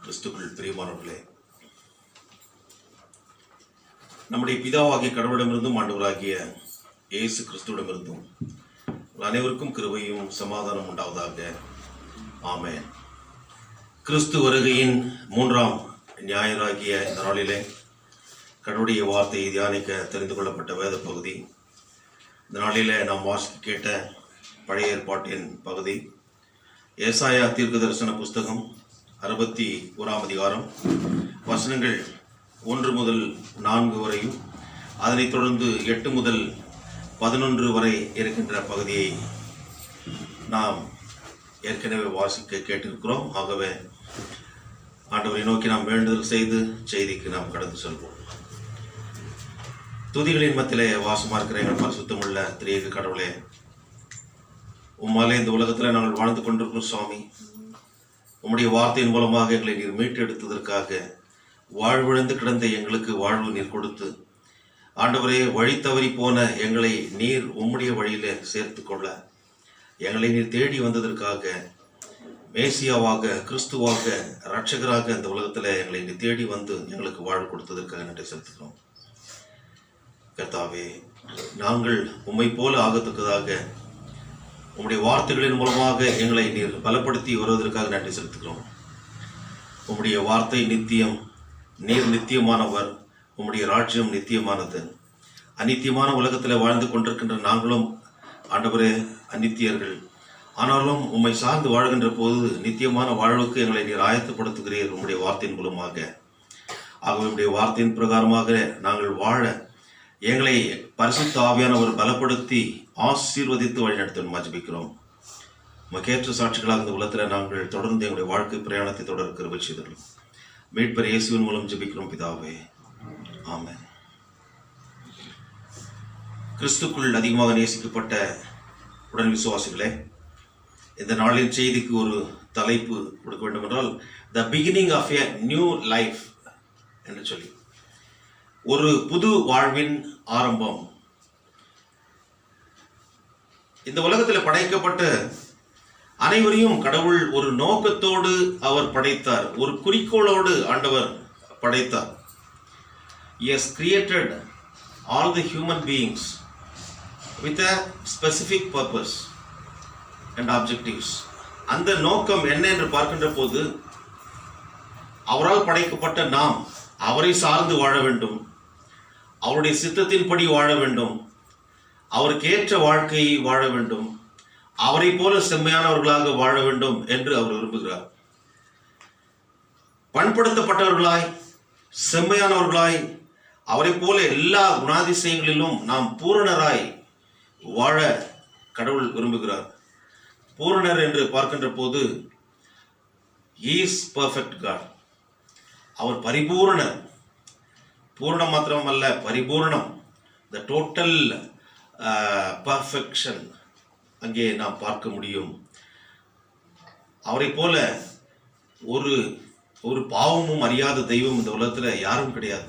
கிறிஸ்துக்குள் பிரியமானவர்களே, நம்முடைய பிதாவாகிய கடவுளிடமிருந்தும் ஆண்டவராகிய இயேசு கிறிஸ்துவிடமிருந்தும் அனைவருக்கும் கிருபையும் சமாதானம் உண்டாவதாக. ஆமென். கிறிஸ்து வருகையின் 3ஆம் ஞாயிறாகிய இந்த நாளிலே கடவுளுடைய வார்த்தையை தியானிக்க தெரிந்து கொள்ளப்பட்ட வேத பகுதி. இந்த நாளிலே நாம் வாசிக்க கேட்ட பழைய ஏற்பாட்டின் பகுதி ஏசாயா தீர்க்க தரிசன புஸ்தகம் 61ஆம் அதிகாரம் வசனங்கள் 1 முதல் 4 வரையும், அதனைத் தொடர்ந்து 8 முதல் 11 வரை இருக்கின்ற பகுதியை நாம் ஏற்கனவே வாசிக்க கேட்டிருக்கிறோம். ஆகவே ஆண்டவரை நோக்கி நாம் வேண்டுதல் செய்து செய்திக்கு நாம் கடந்து செல்வோம். துதிகளின் மத்தியிலே வாசமா இருக்கிற எங்கள் பரிசுத்தமுள்ள திரியேக கடவுளே, உம்மாலே இந்த உலகத்தில் நாங்கள் வாழ்ந்து கொண்டிருக்கிறோம். சுவாமி, உம்முடைய வார்த்தையின் மூலமாக எங்களை நீர் மீட்டெடுத்ததற்காக, வாழ்விழந்து கிடந்த எங்களுக்கு வாழ்வு நீர் கொடுத்து, ஆண்டவரே, வழி தவறி போன எங்களை நீர் உம்முடைய வழியில சேர்த்து கொள்ள, எங்களை நீர் தேடி வந்ததற்காக, மேசியாவாக, கிறிஸ்துவாக, இரட்சகராக இந்த உலகத்தில் எங்களை நீர் தேடி வந்து எங்களுக்கு வாழ்வு கொடுத்ததற்காக நன்றி செலுத்துகிறோம். கர்த்தாவே, நாங்கள் உம்மை போல ஆகத்தக்கதாக உம்முடைய வார்த்தைகளின் மூலமாக எங்களை நீர் பலப்படுத்தி வருவதற்காக நன்றி செலுத்துகிறோம். உம்முடைய வார்த்தை நித்தியம், நீர் நித்தியமானவர், உம்முடைய ராஜ்யம் நித்தியமானது. அநித்தியமான உலகத்தில் வாழ்ந்து கொண்டிருக்கின்ற நாங்களும் ஆண்டவரே அநித்தியர்கள். ஆனாலும் உம்மை சார்ந்து வாழ்கின்ற போது நித்தியமான வாழ்வுக்கு எங்களை நீர் ஆயத்தப்படுத்துகிறீர் உம்முடைய வார்த்தையின் மூலமாக. ஆகவே உம்முடைய வார்த்தையின் பிரகாரமாக நாங்கள் வாழ எங்களை பரிசுத்த ஆவியானவர் பலப்படுத்தி ஆசீர்வதித்து வழிநடத்த ஜெபிக்கிறோம். மக்கேற்ற சாட்சிகளாக இந்த உலகத்தில் நாங்கள் தொடர்ந்து எங்களுடைய வாழ்க்கை பிரயாணத்தை தொடர கிருபை செய்தோம். மீட்பர் இயேசுவின் மூலம் ஜெபிக்கிறோம் பிதாவே, ஆமென். கிறிஸ்துக்குள் அதிகமாக நேசிக்கப்பட்ட உடன் விசுவாசிகளே, இந்த நாளின் செய்திக்கு ஒரு தலைப்பு கொடுக்க வேண்டும் என்றால், the beginning of a new life என்று சொல்லி, ஒரு புது வாழ்வின் ஆரம்பம். இந்த உலகத்தில் படைக்கப்பட்ட அனைவரையும் கடவுள் ஒரு நோக்கத்தோடு அவர் படைத்தார், ஒரு குறிக்கோளோடு ஆண்டவர் படைத்தார். He has created all the human beings with a specific purpose and objectives. அந்த நோக்கம் என்ன என்று பார்க்கின்ற போது, அவரால் படைக்கப்பட்ட நாம் அவரை சார்ந்து வாழ வேண்டும், அவருடைய சித்தத்தின்படி வாழ வேண்டும், அவருக்கு ஏற்ற வாழ்க்கையை வாழ வேண்டும், அவரை போல செம்மையானவர்களாக வாழ வேண்டும் என்று அவர் விரும்புகிறார். பண்படுத்தப்பட்டவர்களாய், செம்மையானவர்களாய், அவரை போல எல்லா குணாதிசயங்களிலும் நாம் பூரணராய் வாழ கடவுள் விரும்புகிறார். பூரணர் என்று பார்க்கின்ற போது, He is perfect God. அவர் பரிபூரணர். பூரணம் மாத்திரமல்ல, பரிபூரணம், த டோட்டல் பர்ஃபெக்ஷன் அங்கே நாம் பார்க்க முடியும். அவரை போல ஒரு பாவமும் அறியாத தெய்வம் இந்த உலகத்தில் யாரும் கிடையாது.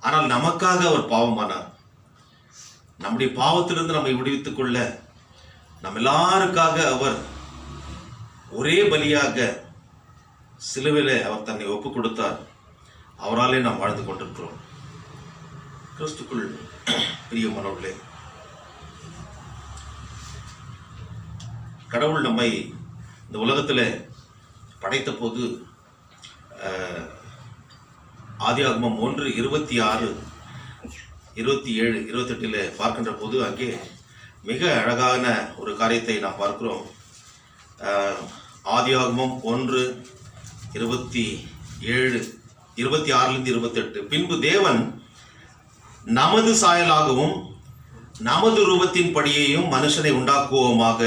ஆனால் நமக்காக அவர் பாவமானார். நம்முடைய பாவத்திலிருந்து நம்மை விடுவித்துக் கொள்ள நம்ம எல்லாருக்காக அவர் ஒரே பலியாக சிலுவையிலே அவர் தன்னை ஒப்பு கொடுத்தார். அவராலே நாம் வாழ்ந்து கொண்டிருக்கிறோம். கிறிஸ்துக்குள் பிரியமானவர்களே, கடவுள் நம்மை இந்த உலகத்தில் படைத்த போது ஆதியாகமம் 1:26, 27, 28 பார்க்கின்ற போது அங்கே மிக அழகான ஒரு காரியத்தை நாம் பார்க்கிறோம். ஆதியாகமம் 1:27, 26 28, பின்பு தேவன் நமது சாயலாகவும் நமது ரூபத்தின் படியையும் மனுஷனை உண்டாக்குவோமாக,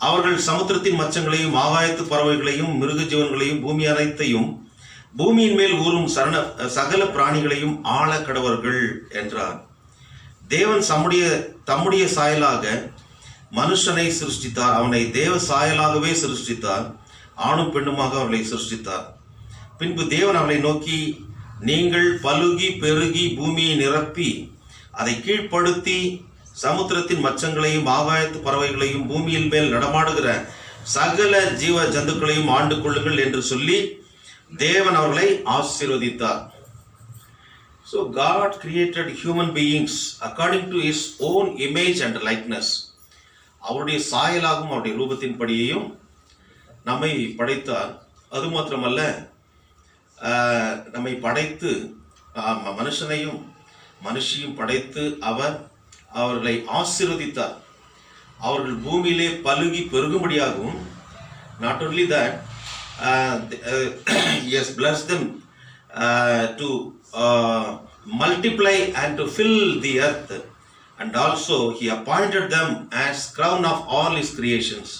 அவர்கள் சமுத்திரத்தின் மச்சங்களையும் ஆகாயத்து பறவைகளையும் மிருக ஜீவன்களையும் பூமி அனைத்தையும் பூமியின் மேல் ஊறும் சகல பிராணிகளையும் ஆள கடவர்கள் என்றார். தேவன் தம்முடைய சாயலாக மனுஷனை சிருஷ்டித்தார், அவனை தேவ சாயலாகவே சிருஷ்டித்தார், ஆணும் பெண்ணுமாக அவர்களை சிருஷ்டித்தார். பின்பு தேவன் அவளை நோக்கி, நீங்கள் பலுகி பெருகி பூமியை நிரப்பி அதை கீழ்ப்படுத்தி சமுத்திரத்தின் மச்சங்களையும் ஆகாயத்து பறவைகளையும் பூமியின் மேல் நடமாடுகிற சகல ஜீவ ஜந்துக்களையும் ஆண்டு கொள்ளுங்கள் என்று சொல்லி தேவன் அவர்களை ஆசீர்வதித்தார். So God created human beings according to his own image and likeness. அவருடைய சாயலாகவும் அவருடைய ரூபத்தின்படியையும் நம்மை படைத்தார். அது மாத்திரமல்ல, நம்மை படைத்து மனுஷனையும் மனுஷியும் படைத்து அவர்களை ஆசீர்வதித்தார். அவர்கள் பூமியிலே பலுகி பெருகும்படியாகவும், not only that, he has blessed them to multiply and to fill the earth, and also he appointed them as crown of all his creations.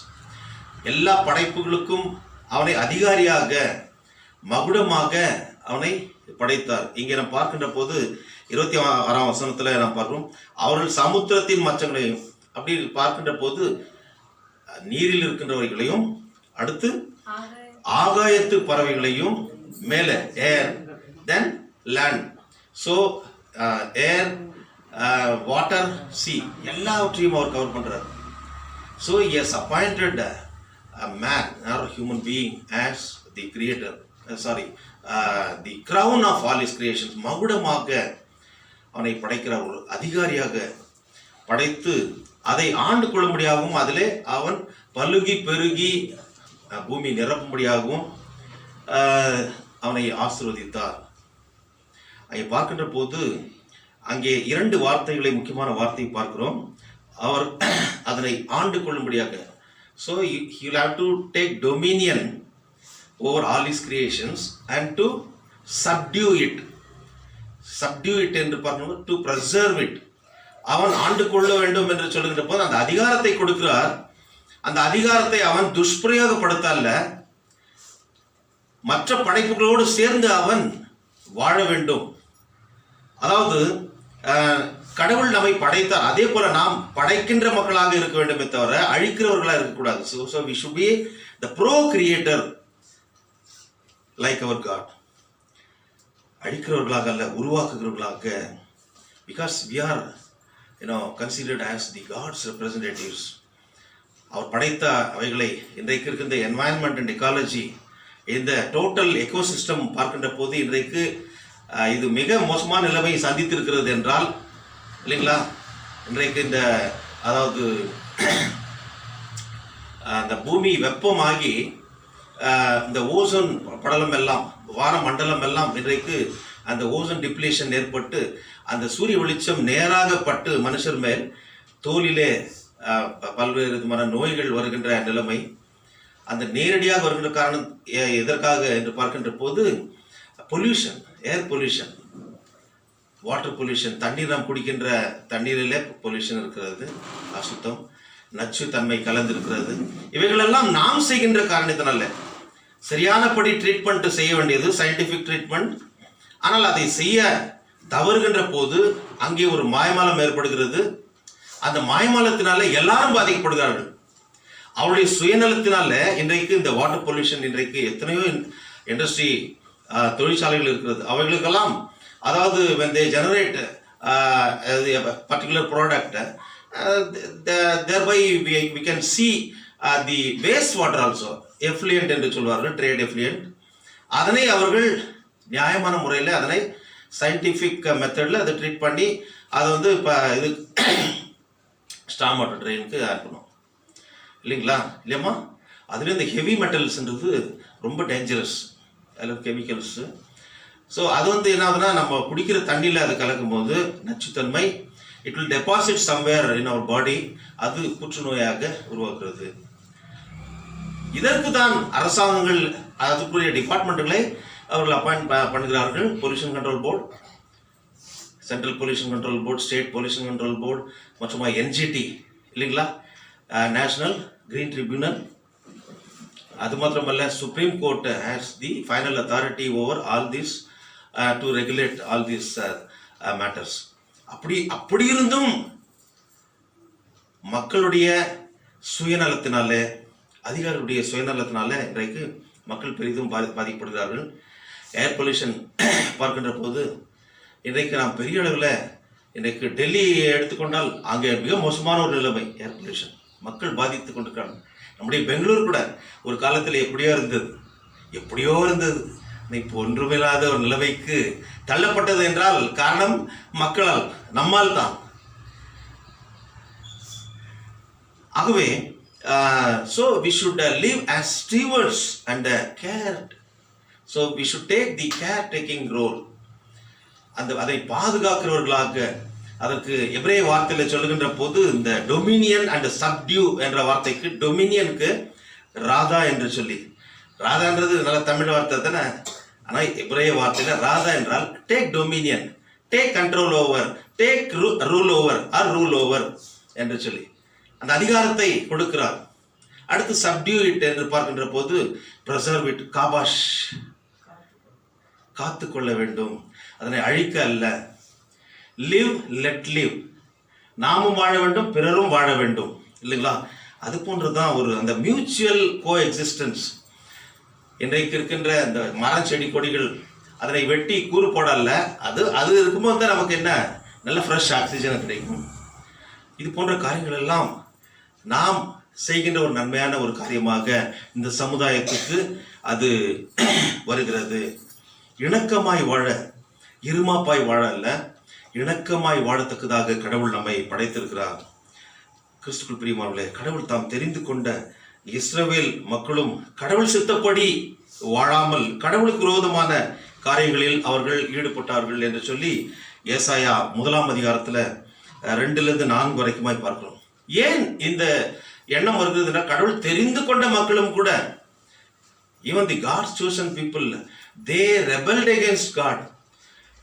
எல்லா படைப்புகளுக்கும் அவனை அதிகாரியாக மகுடமாக அவனை படைத்தார். இங்கே நாம் பார்க்கின்ற போது 26ஆம் வசனத்தில் நாம் பார்க்கிறோம், அவர்கள் சமுத்திரத்தின் மச்சங்களையும், அப்படி பார்க்கின்ற போது நீரில் இருக்கின்றவர்களையும், அடுத்து ஆகாயத்து பறவைகளையும், மேலே ஏர், தென் land. So air, water, C எல்லாவற்றையும் அவர் கவர் பண்ணுறார். So he has appointed a man or a human being as the creator, the crown of all his creations. மகுடமாக அவனை படைக்கிற ஒரு அதிகாரியாக படைத்து அதை ஆண்டு கொள்ளும்படியாகவும், அதிலே அவன் பலுகி பெருகி பூமி நிரப்பும்படியாகவும் அவனை ஆசீர்வதித்தார். அங்கே பார்க்கின்ற போது அங்கே 2 வார்த்தைகளை, முக்கியமான வார்த்தையை பார்க்கிறோம். அவர் அதனை ஆண்டு கொள்ளும்படியாக. So he will have to take dominion over all his creations and to subdue it. Subdue it என்று பார்க்கணும், to preserve it. அவன் ஆண்டு கொள்ள வேண்டும் என்று சொல்லுகின்ற போது அந்த அதிகாரத்தை கொடுக்கிறார். அந்த அதிகாரத்தை அவன் துஷ்பிரயோகப்படுத்தல்ல, மற்ற படைப்புகளோடு சேர்ந்து அவன் வாழ வேண்டும். அதாவது கடவுள் நம்மை படைத்தார், அதே போல நாம் படைக்கின்ற மக்களாக இருக்க வேண்டுமே தவிர அழிக்கிறவர்களாக இருக்கக்கூடாது. So we should be the pro-creator like our God. அழிக்கிறவர்களாக அல்ல, உருவாக்குகிறவர்களாக. Because we are considered as the God's representatives. அவர் படைத்த அவைகளை, இன்றைக்கு இருக்கின்ற என்வாயன்மெண்ட் அண்ட் எக்காலஜி, இந்த டோட்டல் எக்கோசிஸ்டம் பார்க்கின்ற போது இன்றைக்கு இது மிக மோசமான நிலைமையை சந்தித்திருக்கிறது என்றால், இல்லைங்களா? இன்றைக்கு அதாவது அந்த பூமி வெப்பமாகி இந்த ஓசோன் படலம் எல்லாம், வான மண்டலம் எல்லாம் இன்றைக்கு அந்த ஓசோன் டிப்ளீஷன் ஏற்பட்டு அந்த சூரிய வெளிச்சம் நேராக பட்டு மனுஷர் மேல் தோலிலே பல்வேறு விதமான நோய்கள் வருகின்ற நிலைமை. அந்த நேரடியாக வருகின்ற காரணம் எதற்காக என்று பார்க்கின்ற போது pollution, air pollution, water pollution, தண்ணீர் நாம் குடிக்கின்ற தண்ணீரிலே பொல்யூஷன் இருக்கிறது, அசுத்தம், நச்சு தன்மை கலந்திருக்கிறது. இவைகளெல்லாம் நாம் செய்கின்ற காரணத்தினால. சரியானபடி ட்ரீட்மெண்ட் செய்ய வேண்டியது சயின்டிஃபிக் ட்ரீட்மெண்ட். ஆனால் அதை செய்ய தவறுகின்ற போது அங்கே ஒரு மாயமாலம் ஏற்படுகிறது. அந்த மாயமாலத்தினால எல்லாரும் பாதிக்கப்படுகிறார்கள். அவருடைய சுயநலத்தினால இன்றைக்கு இந்த வாட்டர் பொல்யூஷன், இன்றைக்கு எத்தனையோ இண்டஸ்ட்ரி தொழிற்சாலைகள் இருக்கிறது. அவைகளுக்கெல்லாம் அதாவது when they generate a particular product, thereby we can see the waste water also, effluent என்று சொல்வார்கள், trade effluent. அதனை அவர்கள் நியாயமான முறையில் அதனை சயின்டிஃபிக் மெத்தடில் அதை ட்ரீட் பண்ணி அதை இப்போ இது ஸ்டாம் வாட்டர் ட்ரெயினுக்கு அனுப்பணும், இல்லைங்களா? இல்லையம்மா, அதுல இந்த ஹெவி மெட்டல்ஸ்ன்றது ரொம்ப டேஞ்சரஸ், அதில் கெமிக்கல்ஸு. ஸோ அது என்ன ஆகுதுன்னா, நம்ம குடிக்கிற தண்ணியில் அது கலக்கும் போது நச்சுத்தன்மை, it will deposit somewhere in our body, அது புற்றுநோயாக உருவாக்குறது. இதற்கு தான் அரசாங்கங்கள் அதுக்குரிய டிபார்ட்மெண்ட்டுகளை அவர்கள் அப்பாயிண்ட் பண்ணுகிறார்கள். Pollution control board, central pollution control board, state pollution control board, மற்றும் என்ஜிடி, இல்லைங்களா, நேஷனல் கிரீன் ட்ரிபியூனல். அது மாத்திரமல்ல, supreme court has the final authority over all this to regulate all this matters. அப்படி இருந்தும் மக்களுடைய சுயநலத்தினால, அதிகாரிகளுடைய சுயநலத்தினால இன்றைக்கு மக்கள் பெரிதும் பாதிக்கப்படுகிறார்கள். ஏர் பொல்யூஷன் பார்க்கின்ற போது இன்றைக்கு நாம் பெரிய அளவில், இன்றைக்கு டெல்லி எடுத்துக்கொண்டால் அங்கே மிக மோசமான ஒரு நிலைமை, ஏர் பொல்யூஷன், மக்கள் பாதித்து கொண்டிருக்காங்க. நம்முடைய பெங்களூர் கூட ஒரு காலத்தில் எப்படியோ இருந்தது, இப்போ ஒன்றுமில்லாத ஒரு நிலைமைக்கு தள்ளப்பட்டது என்றால் காரணம் மக்களால், நம்மால் தான். ஆகவே so we should live as stewards and care. So we should take the caretaking role. அதை பாதுகாக்கிறவர்களாக, அதற்கு எபிரேய வார்த்தையில சொல்லுகின்ற போது இந்த டொமினியன் அண்ட் சப்டியூ என்ற வார்த்தைக்கு, டொமினியனுக்கு ராதா என்று சொல்லி, ராதான்றது நல்ல தமிழ் வார்த்தை தானே, ஆனால் எபிரேய வார்த்தையில ராதா என்றால் take dominion, take control over, take rule over or rule over என்று சொல்லி அந்த அதிகாரத்தை கொடுக்கிறார். அடுத்து சப்டியூ இட் என்று பார்க்கின்ற போது பிரசர்வ் இட், காபாஷ், காத்து கொள்ள வேண்டும், அதனை அழிக்க அல்ல. லிவ் லெட் லிவ், நாமும் வாழ வேண்டும், பிறரும் வாழ வேண்டும், இல்லைங்களா? அது போன்றுதான் ஒரு அந்த மியூச்சுவல் கோ எக்ஸிஸ்டன்ஸ். இன்றைக்கு இருக்கின்ற இந்த மரம் செடி கொடிகள் அதனை வெட்டி கூறு போடல, அது இருக்கும்போது தான் நமக்கு என்ன நல்ல ஃப்ரெஷ் ஆக்சிஜன் கிடைக்கும். இது போன்ற காரியங்கள் எல்லாம் நாம் செய்கின்ற ஒரு நன்மையான ஒரு காரியமாக இந்த சமுதாயத்துக்கு அது வருகிறது. இணக்கமாய் வாழ, இருமாப்பாய் வாழ அல்ல, இணக்கமாய் வாழத்தக்கதாக கடவுள் நம்மை படைத்திருக்கிறார். கிறிஸ்துக்குள் பிரியமானவர்களே, கடவுள் தாம் தெரிந்து கொண்ட இஸ்ரவேல் மக்களும் கடவுள் சித்தப்படி வாழாமல் கடவுளுக்கு விரோதமான காரியங்களில் அவர்கள் ஈடுபட்டார்கள் என்று சொல்லி ஏசாயா 1ஆம் அதிகாரத்தில் 2-4 வரைக்குமாய் பார்க்கிறோம். ஏன் இந்த எண்ணம் வருகிறதுனா, கடவுள் தெரிந்து கொண்ட மக்களும் கூட, even the God's chosen people, they rebelled against God.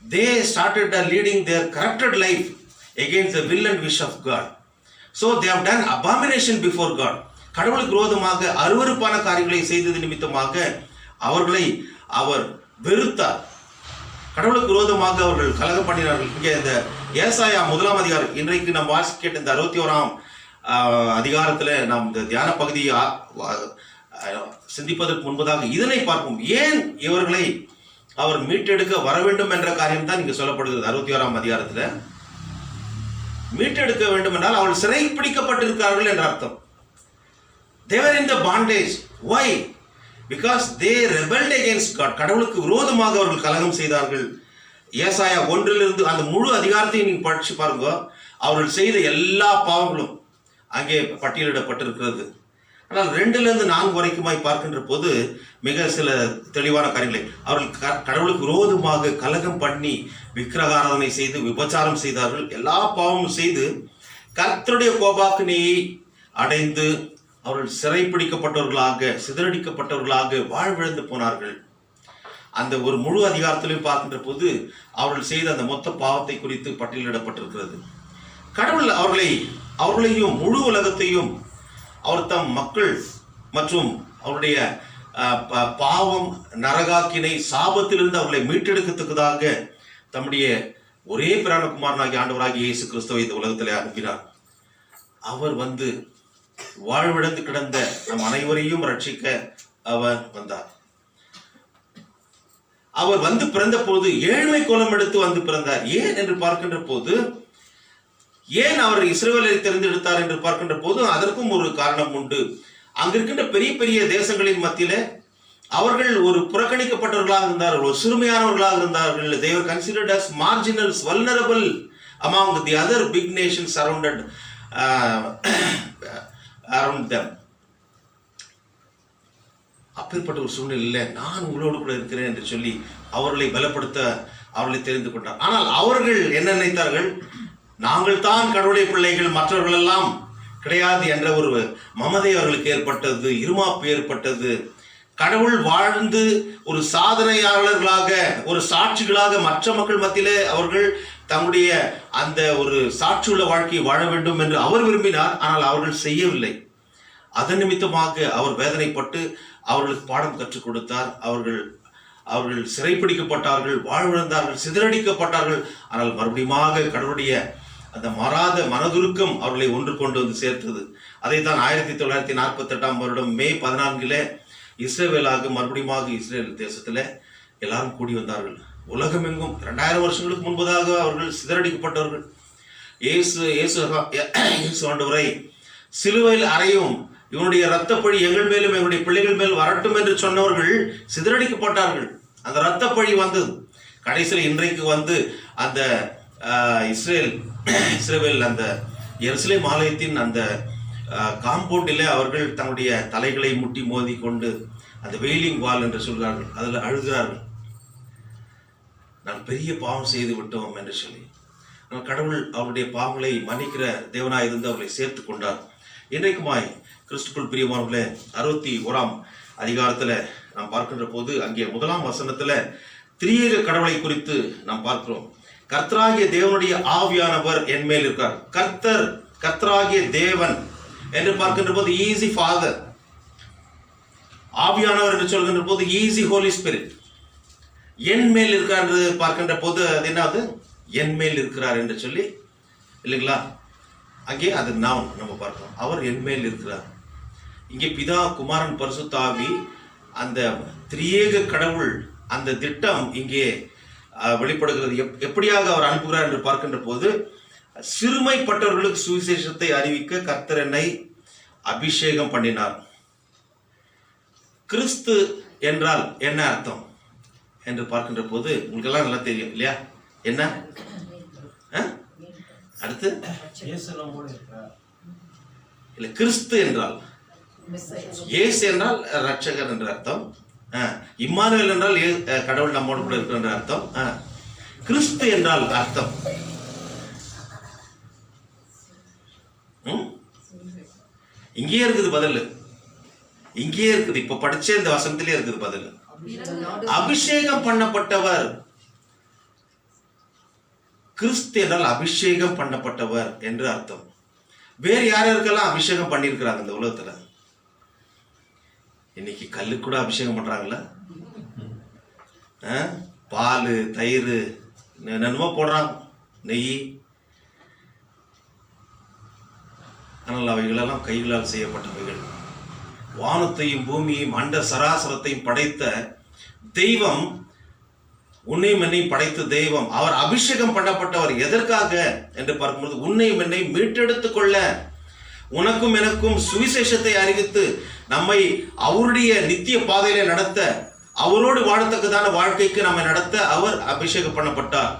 They started leading their corrupted life against the will and wish of God. So they have done abomination before God. கடவுளுக்கு விரோதமாக அருவருப்பான காரியங்களை செய்தது நிமித்தமாக அவர்களை அவர் வெறுத்தார். கடவுளுக்கு விரோதமாக அவர்கள் கலகம் பண்ணினார்கள். இங்கே இந்த ஏசாயா 1ஆம் அதிகாரம், இன்றைக்கு நாம் வாசி கேட்ட இந்த 61ஆம் அதிகாரத்தில் நாம் இந்த தியான பகுதியை சிந்திப்பதற்கு முன்பதாக இதனை பார்ப்போம். ஏன் இவர்களை அவர் மீட்டெடுக்க வர வேண்டும் என்ற காரியம் தான் இங்கு சொல்லப்படுகிறது. 61ஆம் அதிகாரத்தில் மீட்டெடுக்க வேண்டும் என்றால் அவர்கள் சிறை பிடிக்கப்பட்டிருக்கிறார்கள் என்ற அர்த்தம். They were in the bondage. Why? Because they rebelled against God. கடவுளுக்கு விரோதமாக அவர்கள் கலகம் செய்தார்கள். ஏசாயா 1 அந்த முழு அதிகாரத்தையும் நீங்க படிச்சு பாருங்க. அவர்கள் செய்த எல்லா பாவங்களும் அங்கே பட்டியலிடப்பட்டிருக்கிறது. ஆனால் 2-4 வரைக்குமாய் பார்க்கின்ற போது மிக சில தெளிவான காரியங்களை, அவர்கள் கடவுளுக்கு விரோதமாக கலகம் பண்ணி விக்கிரகாராதனை செய்து விபச்சாரம் செய்தார்கள். எல்லா பாவமும் செய்து கர்த்தருடைய கோபாக்கினையை அடைந்து அவர்கள் சிறைப்பிடிக்கப்பட்டவர்களாக, சிதறடிக்கப்பட்டவர்களாக வாழ்விழந்து போனார்கள். அந்த ஒரு முழு அதிகாரத்திலையும் பார்க்கின்ற போது அவர்கள் செய்த அந்த மொத்த பாவத்தை குறித்து பட்டியலிடப்பட்டிருக்கிறது. கடவுள் அவர்களையும் முழு உலகத்தையும் அவர் தம் மக்கள் மற்றும் அவருடைய பாவம், நரகாக்கினை, சாபத்திலிருந்து அவர்களை மீட்டெடுக்கத்தக்கதாக தம்முடைய ஒரே பிராணகுமாரனாகிய ஆண்டவராகிய இயேசு கிறிஸ்துவை இந்த உலகத்தில் அனுப்பினார். அவர் வந்து வாழ்விழந்து கிடந்த நம் அனைவரையும் ரட்சிக்க அவர் வந்தார். அவர் வந்து பிறந்த போது ஏழ்மை கோலம் எடுத்து வந்து பிறந்தார். ஏன் என்று பார்க்கின்ற போது, ஏன் அவர் இஸ்ரவேலை தேர்ந்தெடுத்தார் என்று பார்க்கின்ற போது அதற்கும் ஒரு காரணம் உண்டு. அங்கிருக்கின்ற பெரிய பெரிய தேசங்களின் மத்தியிலே அவர்கள் ஒரு புறக்கணிக்கப்பட்டவர்களாக இருந்தார்கள், ஒரு சிறுமையானவர்களாக இருந்தார்கள். They were considered as marginals, vulnerable among the other big nations surrounded around them. அப்பேற்பட்ட ஒரு சூழ்நிலையில் நான் உங்களோடு கூட இருக்கிறேன் என்று சொல்லி அவர்களை பலப்படுத்த அவர்களை தெரிந்து கொண்டார். ஆனால் அவர்கள் என்ன நினைத்தார்கள்? நாங்கள் தான் கடவுளுடைய பிள்ளைகள், மற்றவர்கள் எல்லாம் கிடையாது என்ற ஒரு மமதை அவர்களுக்கு ஏற்பட்டது, இருமாப்பு ஏற்பட்டது. கடவுள் வாழ்ந்து ஒரு சாதனையாளர்களாக, ஒரு சாட்சிகளாக மற்ற மக்கள் மத்தியிலே அவர்கள் தங்களுடைய அந்த ஒரு சாட்சியுள்ள வாழ்க்கையை வாழ வேண்டும் என்று அவர் விரும்பினார். ஆனால் அவர்கள் செய்யவில்லை. அதன் நிமித்தமாக அவர் வேதனைப்பட்டு அவர்களுக்கு பாடம் கற்றுக் கொடுத்தார். அவர்கள் சிறைப்பிடிக்கப்பட்டார்கள், வாழ்விழந்தார்கள், சிதறடிக்கப்பட்டார்கள். ஆனால் மறுபடியும் கடவுளுடைய அந்த மாறாத மனதுருக்கம் அவர்களை ஒன்று கொண்டு வந்து சேர்த்தது. அதை தான் 1948ஆம் வருடம் மே 14 இஸ்ரவேலாக மறுபடியும் இஸ்ரேல் தேசத்தில் எல்லாரும் கூடி வந்தார்கள். உலகமெங்கும் 2000 வருஷங்களுக்கு முன்பதாக அவர்கள் சிதறடிக்கப்பட்டவர்கள். இயேசு ஆண்டவரை சிலுவையில் அறையும், இவனுடைய இரத்தப்பழி எங்கள் மேலும் எங்களுடைய பிள்ளைகள் மேல் வரட்டும் என்று சொன்னவர்கள் சிதறடிக்கப்பட்டார்கள். அந்த இரத்த பழி வந்தது. கடைசியில் இன்றைக்கு வந்து அந்த இஸ்ரவேல் அந்த எருசலேம் ஆலயத்தின் அந்த காம்பவுண்டில் அவர்கள் தங்களுடைய தலைகளை முட்டி மோதி கொண்டு அந்த வெயிலிங் வால் என்று சொல்கிறார்கள், அதில் அழுகிறார்கள், நான் பெரிய பாவம் செய்து விட்டோம் என்று சொல்லி. கடவுள் அவருடைய பாவங்களை மன்னிக்கிற தேவனாய் இருந்து அவர்களை சேர்த்து கொண்டார். இன்றைக்குமாய் கிறிஸ்துக்குள் பிரியமானவர்களே, 61ஆம் அதிகாரத்தில் நாம் பார்க்கின்ற போது அங்கே 1ஆம் வசனத்தில் திரியேக கடவுளை குறித்து நாம் பார்க்கிறோம். கர்த்தராகிய தேவனுடைய ஆவியானவர் என் மேல் இருக்கார். கர்த்தராகிய தேவன் என்று பார்க்கின்ற போது ஈஸி ஃபாதர், ஆவியானவர் என்று சொல்கின்ற போது ஈஸி ஹோலி ஸ்பிரிட். என் மேல் இருக்கார் என்று பார்க்கின்ற போது அது என்னது, என் மேல் இருக்கிறார் என்று சொல்லி இல்லைங்களா, அங்கே அது நாம் நம்ம பார்க்கிறோம். அவர் என் மேல் இருக்கிறார். இங்கே பிதா குமாரன் பரிசுத்த ஆவி, அந்த திரியேக கடவுள் அந்த திட்டம் இங்கே வெளிப்படுகிறது. எப்படியாக அவர் அனுப்புகிறார் என்று பார்க்கின்ற போது, சிறுமைப்பட்டவர்களுக்கு சுவிசேஷத்தை அறிவிக்க கர்த்தர் என்னை அபிஷேகம் பண்ணினார். கிறிஸ்து என்றால் என்ன அர்த்தம் என்று பார்க்கின்ற போது உங்களுக்கெல்லாம் நல்லா தெரியும் இல்லையா? என்ன அடுத்து இல்ல, கிறிஸ்து என்றால் இயேசு என்றால் ரட்சகர் என்ற அர்த்தம். இம்மானுவேல் என்றால் கடவுள் நம்மோடு கூட இருக்கிற என்ற அர்த்தம். கிறிஸ்து என்றால் அர்த்தம் இங்கேயே இருக்குது பதில், இங்கேயே இருக்குது. இப்ப படிச்ச இந்த வசனத்திலே இருக்குது பதில். அபிஷேகம் பண்ணப்பட்டவர். கிறிஸ்து என்றால் அபிஷேகம் பண்ணப்பட்டவர் என்று அர்த்தம். வேறு யாருக்கெல்லாம் அபிஷேகம் பண்ணியிருக்கிறாங்க இந்த உலகத்துல? இன்னைக்கு கல்லு கூட அபிஷேகம் பண்றாங்கல்ல, பால் தயிர் என்னென்னமோ போடுறாங்க, நெய். ஆனால் அவைகளெல்லாம் கைகளால் செய்யப்பட்டவைகள். வானத்தையும் பூமியையும் அண்ட சராசரத்தையும் படைத்த தெய்வம், உன்னையும் என்னையும் படைத்த தெய்வம், அவர் அபிஷேகம் பண்ணப்பட்டவர். எதற்காக என்று பார்க்கும்போது, உன்னையும் என்னை மீட்டெடுத்துக் கொள்ள, உனக்கும் எனக்கும் சுவிசேஷத்தை அறிவித்து நம்மை அவருடைய நித்திய பாதையில நடத்த, அவரோடு வாழத்தக்கதான வாழ்க்கைக்கு நம்மை நடத்த அவர் அபிஷேகம் பண்ணப்பட்டார்.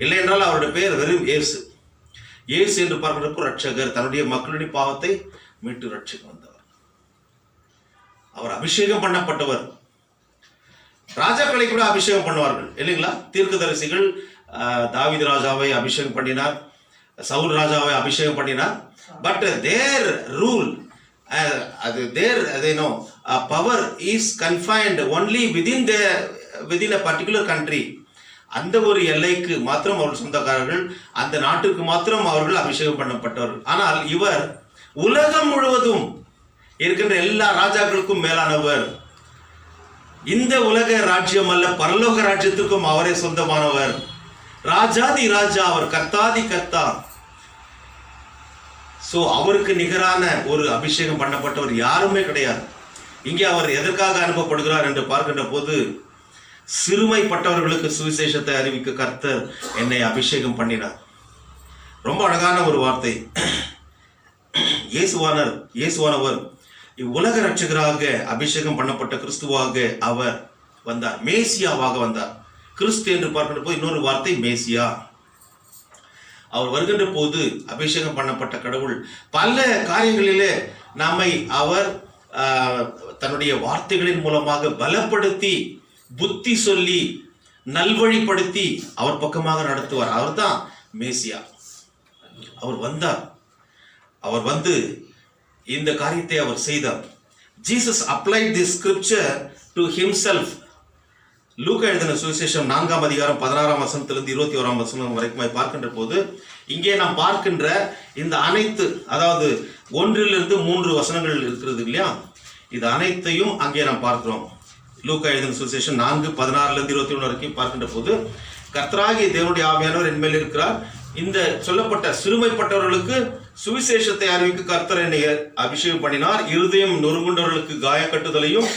இல்லை என்றால் அவருடைய பெயர் வெறும் இயேசு. இயேசு என்று பார்க்கிறப்போ ரட்சகர், தன்னுடைய மக்களுடைய பாவத்தை மீட்டு ரட்சிக்க வந்தவர். அவர் அபிஷேகம் பண்ணப்பட்டவர். ராஜாக்களை கூட அபிஷேகம் பண்ணுவார்கள் இல்லைங்களா? தீர்க்கதரிசிகள் தாவீது ராஜாவை அபிஷேகம் பண்ணினார், சவுல் ராஜாவை அபிஷேகம் பண்ணினார். But their rule, power is confined only within a particular country. அந்த ஒரு எல்லைக்கு மாத்திரம் அவர்கள் சொந்தக்காரர்கள், அந்த நாட்டுக்கு மாத்திரம் அவர்கள் அபிஷேகம் பண்ணப்பட்டவர்கள். ஆனால் இவர் உலகம் முழுவதும் இருக்கின்ற எல்லா ராஜாக்களுக்கும் மேலானவர். இந்த உலக ராஜ்யம் அல்ல, பரலோக ராஜ்யத்துக்கும் அவரே சொந்தமானவர். ராஜாதி ராஜா, அவர் கர்த்தாதி கர்த்தா. சோ அவருக்கு நிகரான ஒரு அபிஷேகம் பண்ணப்பட்டவர் யாருமே கிடையாது. இங்கே அவர் எதற்காக அனுப்பப்படுகிறார் என்று பார்க்கின்ற போது, சிறுமைப்பட்டவர்களுக்கு சுவிசேஷத்தை அறிவிக்க கர்த்தர் என்னை அபிஷேகம் பண்ணினார். ரொம்ப அழகான ஒரு வார்த்தை. இயேசுவானவர் இவ்வுலக ரட்சகராக அபிஷேகம் பண்ணப்பட்ட கிறிஸ்துவாக அவர் வந்தார், மேசியாவாக வந்தார். கிறிஸ்து என்று பார்க்கின்ற போது இன்னொரு வார்த்தை மேசியா. அவர் வருகின்ற போது அபிஷேகம் பண்ணப்பட்ட கடவுள் பல காரியங்களிலே நம்மை அவர் தன்னுடைய வார்த்தைகளின் மூலமாக பலப்படுத்தி, புத்தி சொல்லி, நல்வழிப்படுத்தி அவர் பக்கமாக நடத்துவார். அவர் தான் மேசியா. அவர் வந்தார், அவர் வந்து இந்த காரியத்தை அவர் செய்தார். Jesus applied the scripture to himself. லூக்கா எழுதின சுவிசேஷம் 4ஆம் அதிகாரம் 16ஆம் வசனத்திலிருந்து 21ஆம் வசனம் வரைக்கும் பார்க்கின்ற போது, இங்கே நாம் பார்க்கின்ற இந்த அனைத்து, அதாவது 1 to 3 வசனங்கள் இருக்கிறது இல்லையா, இது அனைத்தையும் அங்கே நாம் பார்க்கிறோம். லூக்கா எழுதின சுவிசேஷம் 4:16-21 வரைக்கும் பார்க்கின்ற போது, கர்த்தராகிய தேவனுடைய ஆவியானவர் என் மேல் இருக்கிறார். இந்த சொல்லப்பட்ட சிறுமைப்பட்டவர்களுக்கு சுவிசேஷத்தை அறிவிக்க கர்த்தர் என்னை அபிஷேகம் பண்ணினார். இருதயம் நொறுங்குண்டவர்களுக்கு காய கட்டுதலையும்,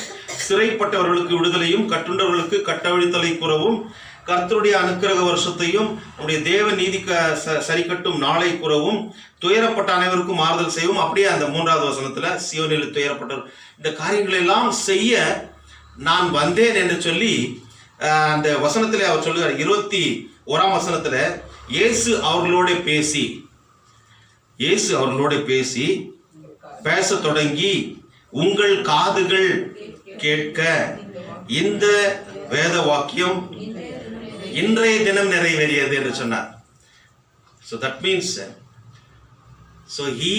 சிறைப்பட்டவர்களுக்கு விடுதலையும், கட்டுண்டவர்களுக்கு கட்டவிழ்த்தலை கூறவும், கர்த்தருடைய அனுக்கிரக வருஷத்தையும் நம்முடைய தேவ நீதி சரி கட்டும் நாளை கூறவும், துயரப்பட்ட அனைவருக்கும் ஆறுதல் செய்யவும். அப்படியே அந்த 3வது வசனத்துல சியோனில் துயரப்பட்டவர், இந்த காரியங்கள் எல்லாம் செய்ய நான் வந்தேன் என்று சொல்லி அந்த வசனத்தில் அவர் சொல்லுகிறார் 21ஆம் வசனத்தில் இயேசு அவர்களோட பேசி பேச தொடங்கி உங்கள் காதுகள் கேட்க இந்த வேத வாக்கியம் இன்றைய தினம் நிறைவேறியது என்று சொன்னார். So that means so he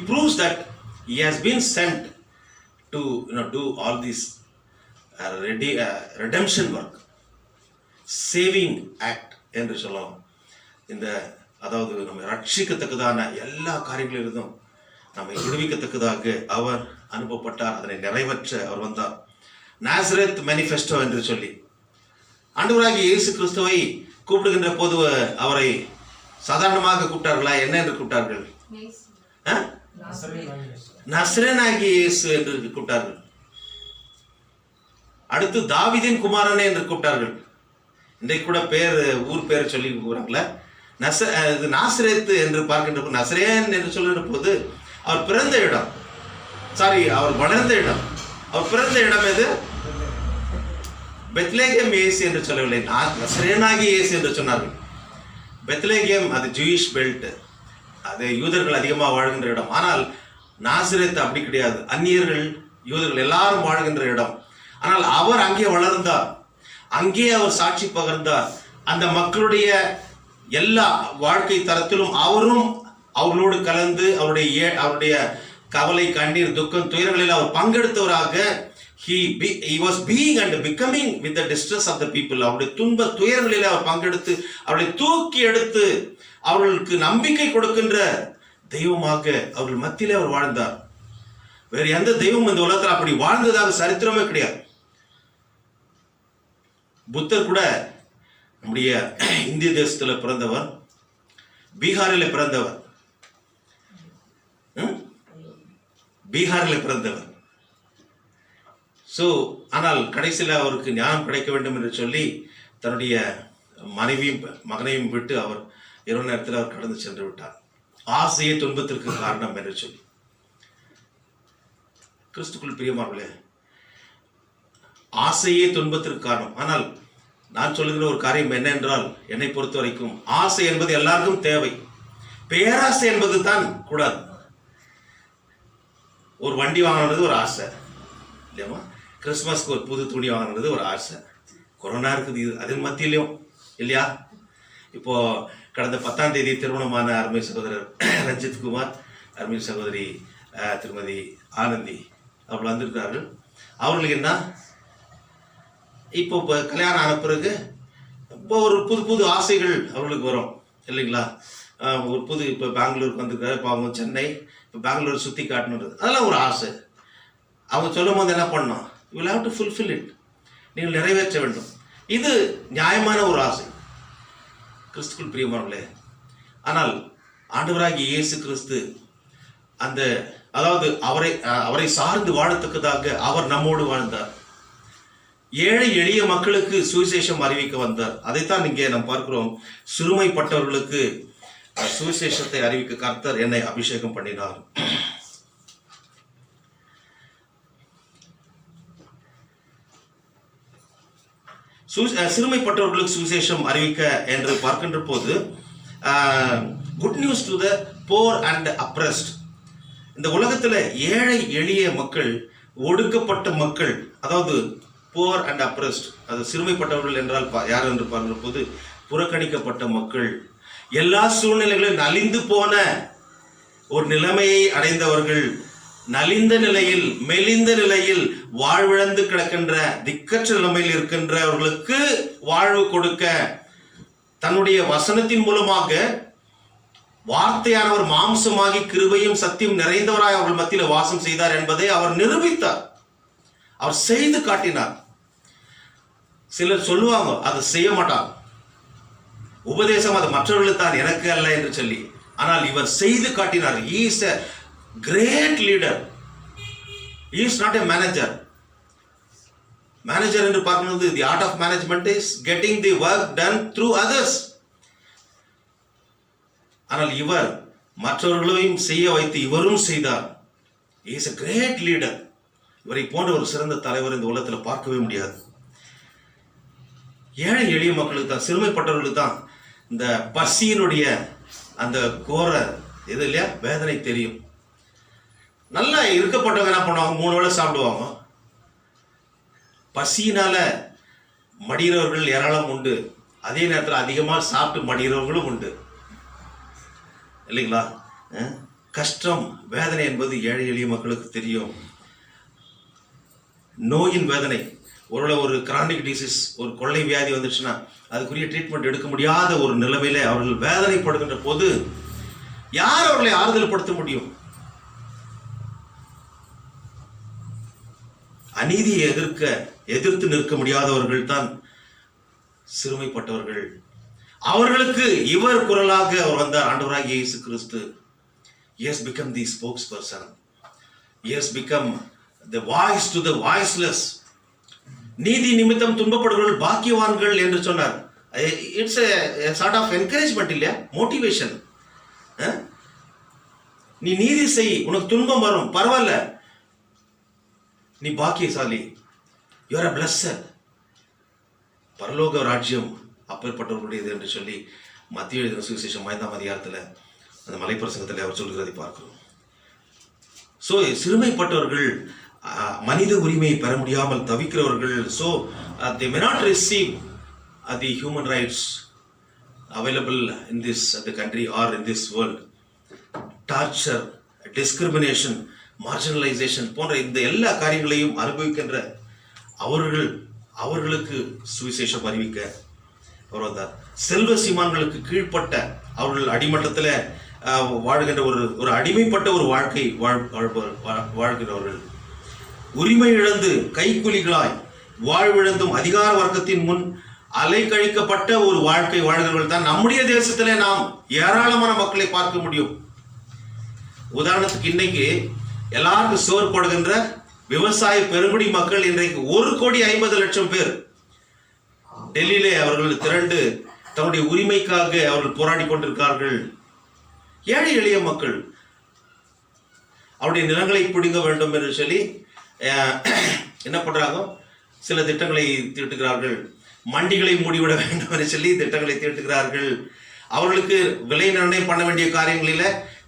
proves that he has been sent to do all this redemption work, saving act என்று சொல்லலாம். இந்த அதாவது நம்ம ரட்சிக்கத்தக்கதான எல்லா காரியங்களிலிருந்தும் நம்மை விடுவிக்கத்தக்கதாக அவர் அனுப்பப்பட்டார். அதனை நிறைவேற்ற அவர் வந்தார். நாசரேத் மேனிஃபெஸ்டோ என்று சொல்லி ஆண்டவராகிய இயேசு கிறிஸ்துவை கூப்பிடுகின்ற போது அவரை சாதாரணமாக கூப்பிட்டார்களா? என்ன என்று கூப்பிட்டார்கள்? நசரேனாகிய இயேசு என்று கூப்பிட்டார்கள். அடுத்து தாவீதின் குமாரனே என்று கூப்பிட்டார்கள். இன்றைக்கு கூட ஊர் பேர் சொல்லி கூப்பிடுறாங்களே. நாசரேத்து என்று பார்க்கின்ற போது, நசரேன் என்று சொல்லுகிற போது அவர் பிறந்த இடம், அவர் வளர்ந்த இடம், அவர் பிறந்த இடம் எது? பெத்லேகேம் இயேசு என்று சொல்லவில்லை, நசரேனாகிய இயேசு என்று சொன்னார்கள். பெத்லேகேம் அது ஜூயிஷ் பெல்ட், அது யூதர்கள் அதிகமாக வாழ்கின்ற இடம். ஆனால் நாசரேத் அப்படி கிடையாது, அந்நியர்கள் யூதர்கள் எல்லாரும் வாழ்கின்ற இடம். ஆனால் அவர் அங்கே வளர்ந்தார், அங்கே அவர் சாட்சி பகர்ந்தார். அந்த மக்களுடைய எல்லா வாழ்க்கை தரத்திலும் அவரும் அவர்களோடு கலந்து அவருடைய கவலை, கண்ணீர், துக்கம், துயரங்களில் அவர் பங்கெடுத்தவராக he was being and becoming with the distress of the people. அவருடைய துன்ப துயரங்களில் அவர் பங்கெடுத்து அவர்களை தூக்கி எடுத்து அவர்களுக்கு நம்பிக்கை கொடுக்கின்ற தெய்வமாக அவர்கள் மத்தியிலே அவர் வாழ்ந்தார். வேறு எந்த தெய்வம் இந்த உலகத்தில் அப்படி வாழ்ந்ததாக சரித்திரமே கிடையாது. புத்தர் கூட நம்முடைய இந்திய தேசத்தில் பிறந்தவர், பீகாரில் பிறந்தவர். ஆனால் கடைசியில் அவருக்கு ஞானம் கிடைக்க வேண்டும் என்று சொல்லி தன்னுடைய மகனையும் விட்டு அவர் இரவு நேரத்தில் அவர் கடந்து சென்று விட்டார். ஆசையே துன்பத்திற்கு காரணம் என்று சொல்லி. கிறிஸ்துக்குள் பிரியமானவர்களே, ஆசையே துன்பத்திற்கு காரணம். ஆனால் நான் சொல்லுகிற ஒரு காரியம் என்ன என்றால், என்னை பொறுத்த வரைக்கும் ஆசை என்பது எல்லாருக்கும் தேவை, பேராசை என்பது தான் கூடாது. ஒரு வண்டி வாங்கினது ஒரு ஆசை இல்லையாமா, கிறிஸ்துமஸ்க்கு ஒரு புது துணி வாங்கினது ஒரு ஆசை, கொரோனா இருக்குது இது அதன் மத்தியிலையும் இல்லையா. இப்போ கடந்த 10ஆம் தேதி திருமணமான அருமை சகோதரர் ரஞ்சித் குமார், அருமை சகோதரி திருமதி ஆனந்தி அவர்கள் வந்திருக்கிறார்கள். அவர்களுக்கு என்ன, இப்போ கல்யாணம் ஆன பிறகு இப்போ ஒரு புது ஆசைகள் அவர்களுக்கு வரும் இல்லைங்களா. ஒரு இப்போ பெங்களூருக்கு வந்திருக்காரு, இப்போ அவங்க சென்னை, இப்போ பெங்களூர் சுற்றி காட்டணுன்றது அதெல்லாம் ஒரு ஆசை. அவங்க சொல்லும் போது என்ன பண்ணணும், you will have to fulfil it, நீங்கள் நிறைவேற்ற வேண்டும். இது நியாயமான ஒரு ஆசை, கிறிஸ்துக்குள் பிரியமானவர்களே. ஆனால் ஆண்டவராகிய இயேசு கிறிஸ்து அதாவது அவரை சார்ந்து வாழத்தக்கதாக அவர் நம்மோடு வாழ்ந்தார். ஏழை எளிய மக்களுக்கு சுவிசேஷம் அறிவிக்க வந்தார். அதைத்தான் இங்கே நாம் பார்க்கிறோம். சிறுமைப்பட்டவர்களுக்கு சுவிசேஷத்தை அறிவிக்க கர்த்தர் என்னை அபிஷேகம் பண்ணினார். சிறுமைப்பட்டவர்களுக்கு சுவிசேஷம் அறிவிக்க என்று பார்க்கின்ற போது good news to the poor and oppressed. இந்த உலகத்தில் ஏழை எளிய மக்கள், ஒடுக்கப்பட்ட மக்கள், அதாவது போர் அண்ட் அப்ரெஸ்ட், அது சிறுமைப்பட்டவர்கள் என்றால் யார் என்று பார்க்கிற போது புறக்கணிக்கப்பட்ட மக்கள், எல்லா சூழ்நிலைகளிலும் நலிந்து போன ஒரு நிலைமையை அடைந்தவர்கள், நலிந்த நிலையில் மெலிந்த நிலையில் வாழ்விழந்து கிடக்கின்ற திக்கற்ற நிலைமையில் இருக்கின்றவர்களுக்கு வாழ்வு கொடுக்க தன்னுடைய வசனத்தின் மூலமாக வார்த்தையானவர் மாம்சமாகி கிருபையும் சத்தியம் நிறைந்தவராய் அவர்கள் மத்தியில் வாசம் செய்தார் என்பதை அவர் நிரூபித்தார், அவர் செய்து காட்டினார். சிலர் சொல்லுவாங்க அதை செய்ய மாட்டாங்க, உபதேசம் அது மற்றவர்களுக்கு தான், எனக்கு அல்ல என்று சொல்லி. ஆனால் இவர் செய்து காட்டினார். He is a great leader. He is not a manager. Manager என்று பார்க்கும்போது the art of management is getting the work done through others. ஆனால் இவர் மற்றவர்களையும் செய்ய வைத்து இவரும் செய்தார். He is a great leader. இவரை போன்ற ஒரு சிறந்த தலைவர் இந்த உலகத்தில் பார்க்கவே முடியாது. ஏழை எளிய மக்களுக்கு தான், சிறுமைப்பட்டவர்களுக்கு தான் இந்த பசியினுடைய அந்த கோர இது இல்லையா வேதனை தெரியும். நல்லா இருக்கப்பட்டவங்க என்ன பண்ணுவாங்க, 3 வேளை சாப்பிடுவாங்க. பசியினால மடிகிறவர்கள் ஏராளம் உண்டு, அதே நேரத்தில் அதிகமாக சாப்பிட்டு மடிகிறவர்களும் உண்டு இல்லைங்களா? கஷ்டம் வேதனை என்பது ஏழை எளிய மக்களுக்கு தெரியும். நோயின் வேதனை, ஒரு கிரானிக் டிசீஸ், ஒரு கொள்ளை வியாதி வந்துச்சுன்னா அதுக்குரிய ட்ரீட்மெண்ட் எடுக்க முடியாத ஒரு நிலைமையில அவர்கள் வேதனைப்படுகின்ற போது யார் அவர்களை ஆறுதல் படுத்த முடியும்? அநீதியை எதிர்த்து நிற்க முடியாதவர்கள் தான் சிறுமைப்பட்டவர்கள். அவர்களுக்கு இவர் குரலாக அவர் வந்தார், ஆண்டவராகிய இயேசு கிறிஸ்து. He has become the spokesperson. He has become the voice to the voiceless. நீதி நிமித்தம் துன்பப்படுபவர்கள் பாக்கியவான்கள் என்று சொன்னார். It's a sort of encouragement இல்லையா, மோட்டிவேஷன். நீ நீதி செய், உனக்கு துன்பம் வரும், பரவாயில்ல, நீ பாக்கியசாலி, you are a blessed. பரலோக ராஜ்யம் அப்பேற்பட்டவர்களுடையது என்று சொல்லி மத்திய எழுதின சுவிசேஷம் 5ஆம் அதிகாரத்தில் அந்த மலைப்பிரசங்கத்தில் அவர் சொல்கிறதை பார்க்கிறோம். ஸோ சிறுமைப்பட்டவர்கள், மனித உரிமையை பெற முடியாமல் தவிக்கிறவர்கள், so they may not receive the human rights available in the country or in this world. Torture, discrimination, marginalization போன்ற இந்த எல்லா காரியங்களையும் அனுபவிக்கின்ற அவர்களுக்கு சுவிசேஷம் அறிவிக்க அவர் வந்தார். செல்வ சீமான்களுக்கு கீழ்ப்பட்ட, அவர்கள் அடிமட்டத்தில் வாழ்கின்ற ஒரு அடிமைப்பட்ட ஒரு வாழ்க்கை வாழ்கிறவர்கள், உரிமை இழந்து கைக்கூலிகளாய் வாழ்விழந்தும் அதிகார வர்க்கத்தின் முன் அலைக்கழிக்கப்பட்ட ஒரு வாழ்க்கை வாழ்கிறவர்கள் தான் நம்முடைய தேசத்திலே நாம் ஏராளமான மக்களை பார்க்க முடியும். உதாரணத்துக்கு இன்னைக்கு எல்லாருக்கும் சோறு போடுகின்ற விவசாய பெருங்குடி மக்கள் இன்றைக்கு 1,50,00,000 பேர் டெல்லியிலே அவர்கள் திரண்டு தன்னுடைய உரிமைக்காக அவர்கள் போராடி கொண்டிருக்கிறார்கள். ஏழை எளிய மக்கள் அவருடைய நிலங்களை பிடுங்க வேண்டும் என்று சொல்லி என்ன பண்றாங்க, சில திட்டங்களை தீட்டுகிறார்கள். மண்டிகளை மூடிவிட வேண்டும் என்று சொல்லி திட்டங்களை தீட்டுகிறார்கள். அவர்களுக்கு விலை நிர்ணயம் பண்ண வேண்டிய காரியங்களில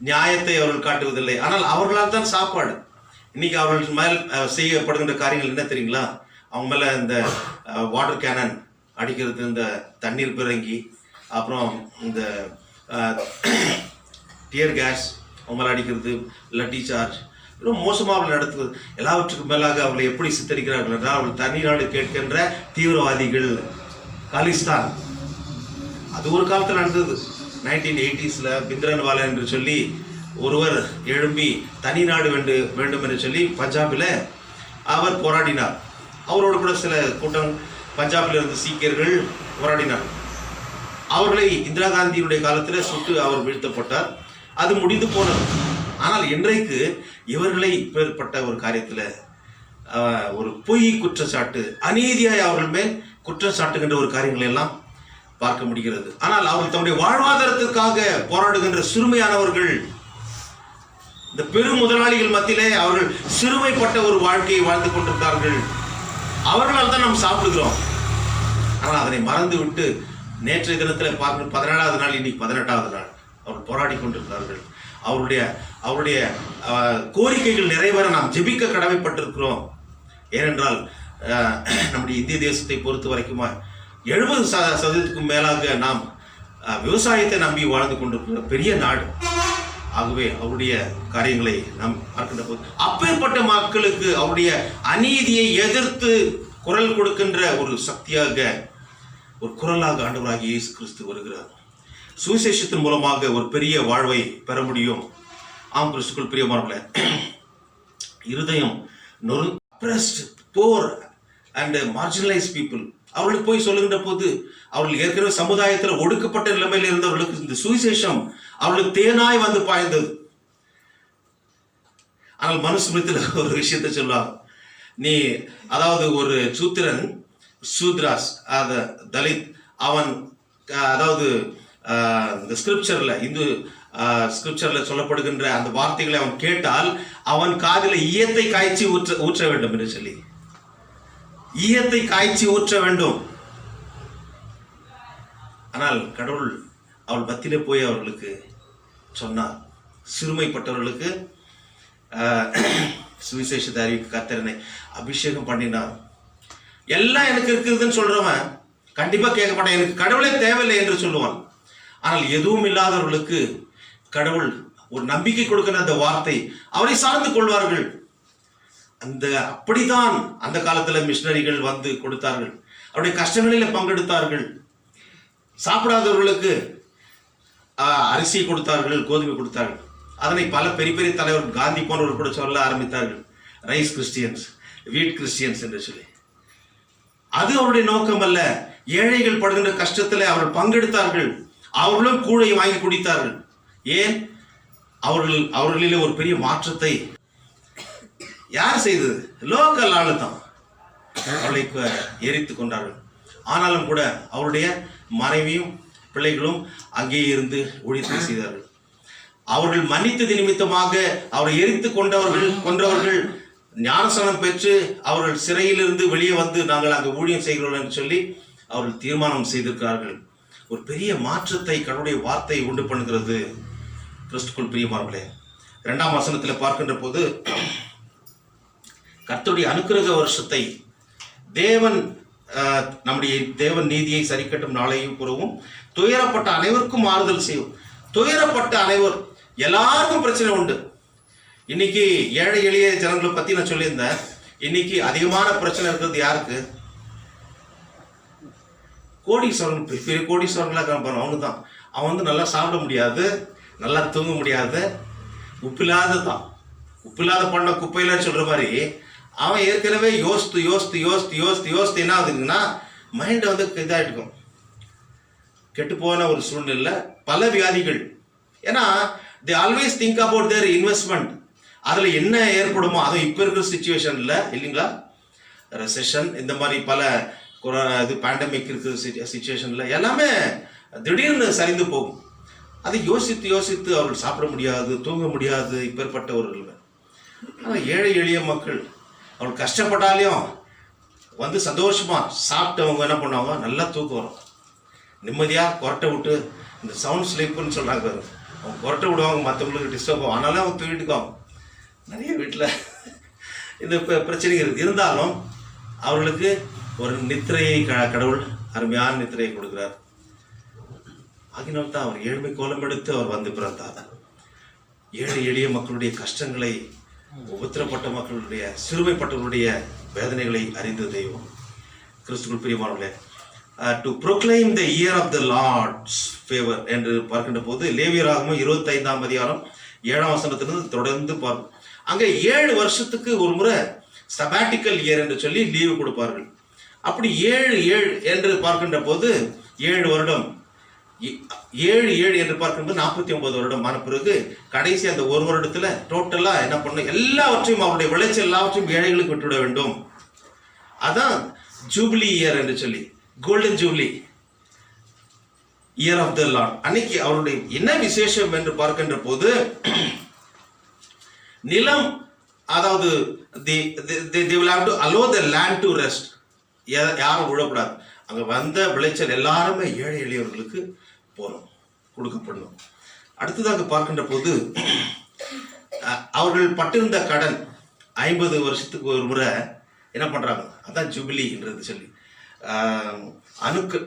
நியாயத்தை அவர்கள் காட்டுவதில்லை. ஆனால் அவர்களால் தான் சாப்பாடு. இன்னைக்கு அவர்கள் மேல் செய்யப்படுகின்ற காரியங்கள் என்ன தெரியுங்களா? அவங்க மேல இந்த வாட்டர் கேனன் அடிக்கிறது, இந்த தண்ணீர் பிறங்கி, அப்புறம் இந்த டியர் கேஸ் அவங்க மேலே அடிக்கிறது, லட்டி சார்ஜ், இன்னும் மோசமாக அவர்கள் நடத்துவது. எல்லாவற்றுக்கும் மேலாக அவர்களை எப்படி சித்தரிக்கிறார்கள் என்றால், அவர்கள் தனி நாடு கேட்கின்ற தீவிரவாதிகள். காலிஸ்தான் அது ஒரு காலத்தில் நடந்தது. 1980s பிந்திரன்வாலா என்று சொல்லி ஒருவர் எழும்பி தனி நாடு வேண்டும் என்று சொல்லி பஞ்சாபில் அவர் போராடினார். அவரோடு கூட சில கூட்டம் பஞ்சாபில் இருந்த சீக்கியர்கள் போராடினார். அவர்களை இந்திரா காந்தியினுடைய காலத்தில் சுட்டு அவர் வீழ்த்தப்பட்டார். அது முடிந்து போனது. ஆனால் இன்றைக்கு இவர்களை பேர்பட்ட ஒரு காரியத்தில் ஒரு பொய் குற்றச்சாட்டு, அநீதியாய் அவர்கள் மேல் குற்றம் சாட்டுகின்ற ஒரு காரியங்களை எல்லாம் பார்க்க முடிகிறது. ஆனால் அவர்கள் தன்னுடைய வாழ்வாதாரத்திற்காக போராடுகின்ற சிறுமையானவர்கள், இந்த பெரும் முதலாளிகள் மத்தியிலே அவர்கள் சிறுமைப்பட்ட ஒரு வாழ்க்கையை வாழ்ந்து கொண்டிருக்கிறார்கள். அவர்களால் தான் நாம் சாப்பிடுகிறோம். ஆனால் அதனை மறந்து விட்டு நேற்றைய தினத்தில் பார்க்கணும், 17வது நாள், இன்னைக்கு 18வது நாள் அவர்கள் போராடி கொண்டிருக்கிறார்கள். அவருடைய கோரிக்கைகள் நிறைவேற நாம் ஜெபிக்க கடமைப்பட்டிருக்கிறோம். ஏனென்றால் நம்முடைய இந்திய தேசத்தை பொறுத்த வரைக்குமா 70% மேலாக நாம் விவசாயத்தை நம்பி வாழ்ந்து கொண்டிருக்கிற பெரிய நாடு. ஆகவே அவருடைய காரியங்களை நாம் பார்க்கின்ற போது அப்பேற்பட்ட மக்களுக்கு அவருடைய அநீதியை எதிர்த்து குரல் கொடுக்கின்ற ஒரு சக்தியாக, ஒரு குரலாக ஆண்டவராகிய இயேசு கிறிஸ்து வருகிறார். சுவிசேஷத்தின் மூலமாக ஒரு பெரிய வாழ்வை பெற முடியும். ஆம் கிறிஸ்துக்குள் பிரியமானவர்களே, இருதயம் poor and marginalized people அவர்களுக்கு போய் சொல்லுகின்ற போது, அவர்கள் ஏற்கனவே சமுதாயத்தில் ஒடுக்கப்பட்ட நிலைமையில் இருந்தவர்களுக்கு இந்த சுவிசேஷம் அவர்களுக்கு தேனாய் வந்து பாய்ந்தது. ஆனால் மனுஸ்மிருதியில் ஒரு விஷயத்தை சொல்லுவாங்க. நீ அதாவது ஒரு சூத்திரன், சூத்ராஸ், தலித், அவன் அதாவது இந்த ஸ்கிரிப்சர்ல ஸ்கிரிப்சர்ல சொல்லப்படுகின்ற அந்த வார்த்தைகளை அவன் கேட்டால் அவன் காதில் ஈயத்தை காய்ச்சி ஊற்ற வேண்டும் என்று சொல்லி, ஈயத்தை காய்ச்சி ஊற்ற வேண்டும். ஆனால் கடவுள் அவள் மத்தியிலே போய் அவர்களுக்கு சொன்னார், சிறுமைப்பட்டவர்களுக்கு சுவிசேஷத்தை அறிவிக்க கர்த்தரனை அபிஷேகம் பண்ணினார். எல்லாம் எனக்கு இருக்குதுன்னு சொல்றவன் கண்டிப்பா கேட்க மாட்டான், எனக்கு கடவுளே தேவையில்லை என்று சொல்லுவான். ஆனால் எதுவும் இல்லாதவர்களுக்கு கடவுள் ஒரு நம்பிக்கை கொடுக்கிற அந்த வார்த்தை அவரை சார்ந்து கொள்வார்கள். அப்படிதான் அந்த காலத்துல மிஷனரிகள் வந்து கொடுத்தார்கள், அவருடைய கஷ்டங்களில் பங்கெடுத்தார்கள். சாப்பிடாதவர்களுக்கு அரிசி கொடுத்தார்கள், கோதுமை கொடுத்தார்கள். அதனை பல பெரிய பெரிய தலைவர்கள், காந்தி போன்றவர்கள் கூட சொல்ல ஆரம்பித்தார்கள், ரைஸ் கிறிஸ்டியன்ஸ், வீட் கிறிஸ்டியன்ஸ் என்று சொல்லி. அது அவருடைய நோக்கம் அல்ல. ஏழைகள் படுகின்ற கஷ்டத்தில் அவர்கள் பங்கெடுத்தார்கள், அவர்களும் கூழை வாங்கி குடித்தார்கள். ஏன்? அவர்களிலே ஒரு பெரிய மாற்றத்தை யார் செய்தது? லோக்கல் ஆளு தான் அவளை எரித்து கொண்டார்கள். ஆனாலும் கூட அவருடைய மனைவியும் பிள்ளைகளும் அங்கே இருந்து ஊழியத்தை செய்தார்கள். அவர்கள் மன்னித்தது நிமித்தமாக அவரை எரித்து கொன்றவர்கள் ஞானஸ்நானம் பெற்று அவர்கள் சிறையிலிருந்து வெளியே வந்து நாங்கள் அங்கே ஊழியம் செய்கிறோம் என்று சொல்லி அவர்கள் தீர்மானம் செய்திருக்கிறார்கள். ஒரு பெரிய மாற்றத்தை கடவுளுடைய வார்த்தை உண்டு பண்ணுகிறது. கிறிஸ்துக்குள் பிரியமானவர்களே, 2ஆம் வசனத்தில் பார்க்கின்ற போது கர்த்தருடைய அனுக்கிரக வருஷத்தை நம்முடைய தேவன் நீதியை சரிக்கட்டும் நாளையும் கூறவும், துயரப்பட்ட அனைவருக்கும் ஆறுதல் செய்யும். துயரப்பட்ட அனைவர், எல்லாருக்கும் பிரச்சனை உண்டு. இன்னைக்கு ஏழை எளிய ஜனங்களை பத்தி நான் சொல்லியிருந்தேன். இன்னைக்கு அதிகமான பிரச்சனை இருக்கிறது யாருக்கு? கோடீஸ்வரன், பெரிய கோடீஸ்வரங்களா அவங்க தான். அவன் வந்து நல்லா சாப்பிட முடியாது, நல்லா தூங்க முடியாது, உப்பில்லாத பண்ண குப்பையில சொல்ற மாதிரி அவன் ஏற்கனவே யோசித்து என்ன ஆகுதுன்னா மைண்டை வந்து இதாகிட்டுக்கும், கெட்டு போன ஒரு சூழ்நிலை, பல வியாதிகள். ஏன்னா they always think about their investment. அதில் என்ன ஏற்படுமோ, அதுவும் இப்போ இருக்கிற சுச்சுவேஷனில் இல்லைங்களா, ரெசெஷன் இந்த மாதிரி பல பேண்டமிக் இருக்கிற சுச்சுவேஷனில் எல்லாமே திடீர்னு சரிந்து போகும். அதை யோசித்து அவர்கள் சாப்பிட முடியாது, தூங்க முடியாது, இப்பேற்பட்டவர்கள். ஆனால் ஏழை எளிய மக்கள் அவர்கள் கஷ்டப்பட்டாலையும் வந்து சந்தோஷமாக சாப்பிட்டவங்க என்ன பண்ணுவாங்க, நல்லா தூக்கம் வரும், நிம்மதியாக கொரட்டை விட்டு, இந்த சவுண்ட் ஸ்லீப்புன்னு சொல்கிறாங்க, அவங்க கொரட்டை விடுவாங்க, மற்றவங்களுக்கு டிஸ்டர்ப் ஆகும். ஆனாலும் அவங்க தூங்கிட்டுக்குவாங்க. நிறைய வீட்டில் இந்த பிரச்சனைகள் இருக்குது. இருந்தாலும் அவர்களுக்கு ஒரு நித்திரையை கடவுள் அருமையான நித்திரையை கொடுக்கிறார். ஆகினால் தான் அவர் ஏழ்மை கோலம் எடுத்து அவர் வந்து பிறந்தார். ஏழை எளிய மக்களுடைய கஷ்டங்களை, உபத்திரப்பட்ட மக்களுடைய, சிறுமைப்பட்டவர்களுடைய வேதனைகளை அறிந்த தெய்வம். கிறிஸ்துவுக்குள் பிரியமானவர்களே, to proclaim the year of the Lord's favour என்று பார்க்கின்ற போது லேவியராகமம் 25ஆம் அதிகாரம் 7ஆம் வசனத்திலிருந்து தொடர்ந்து பார்ப்போம். அங்கே 7 வருஷத்துக்கு ஒரு முறை சபாட்டிக்கல் இயர் என்று சொல்லி லீவு கொடுப்பார்கள். அப்படி 7 என்று பார்க்கின்ற போது 7 வருடம், 7 என்று பார்க்கும்போது 49 வருடம் ஆன பிறகு கடைசி அந்த ஒரு வருடத்துல டோட்டலா என்ன பண்ணும், எல்லாவற்றையும் அவருடைய விளைச்சல் எல்லாவற்றையும் ஏழைகளுக்கு விட்டுவிட வேண்டும். அதான் ஜூபிலி இயர் என்று சொல்லி, golden jubilee year of the Lord. அன்னைக்கு அவருடைய என்ன விசேஷம் என்று பார்க்கின்ற போது நிலம், அதாவது they will have to allow the land to rest. யாரும் விழக்கூடாது. அங்கே வந்த விளைச்சல் எல்லாருமே ஏழை எளியவர்களுக்கு போகணும், கொடுக்கப்படணும். அடுத்ததாக பார்க்கின்ற போது அவர்கள் பட்டிருந்த கடன் 50 வருஷத்துக்கு ஒரு முறை என்ன பண்றாங்க, அதான் ஜூபிலி என்றது சொல்லி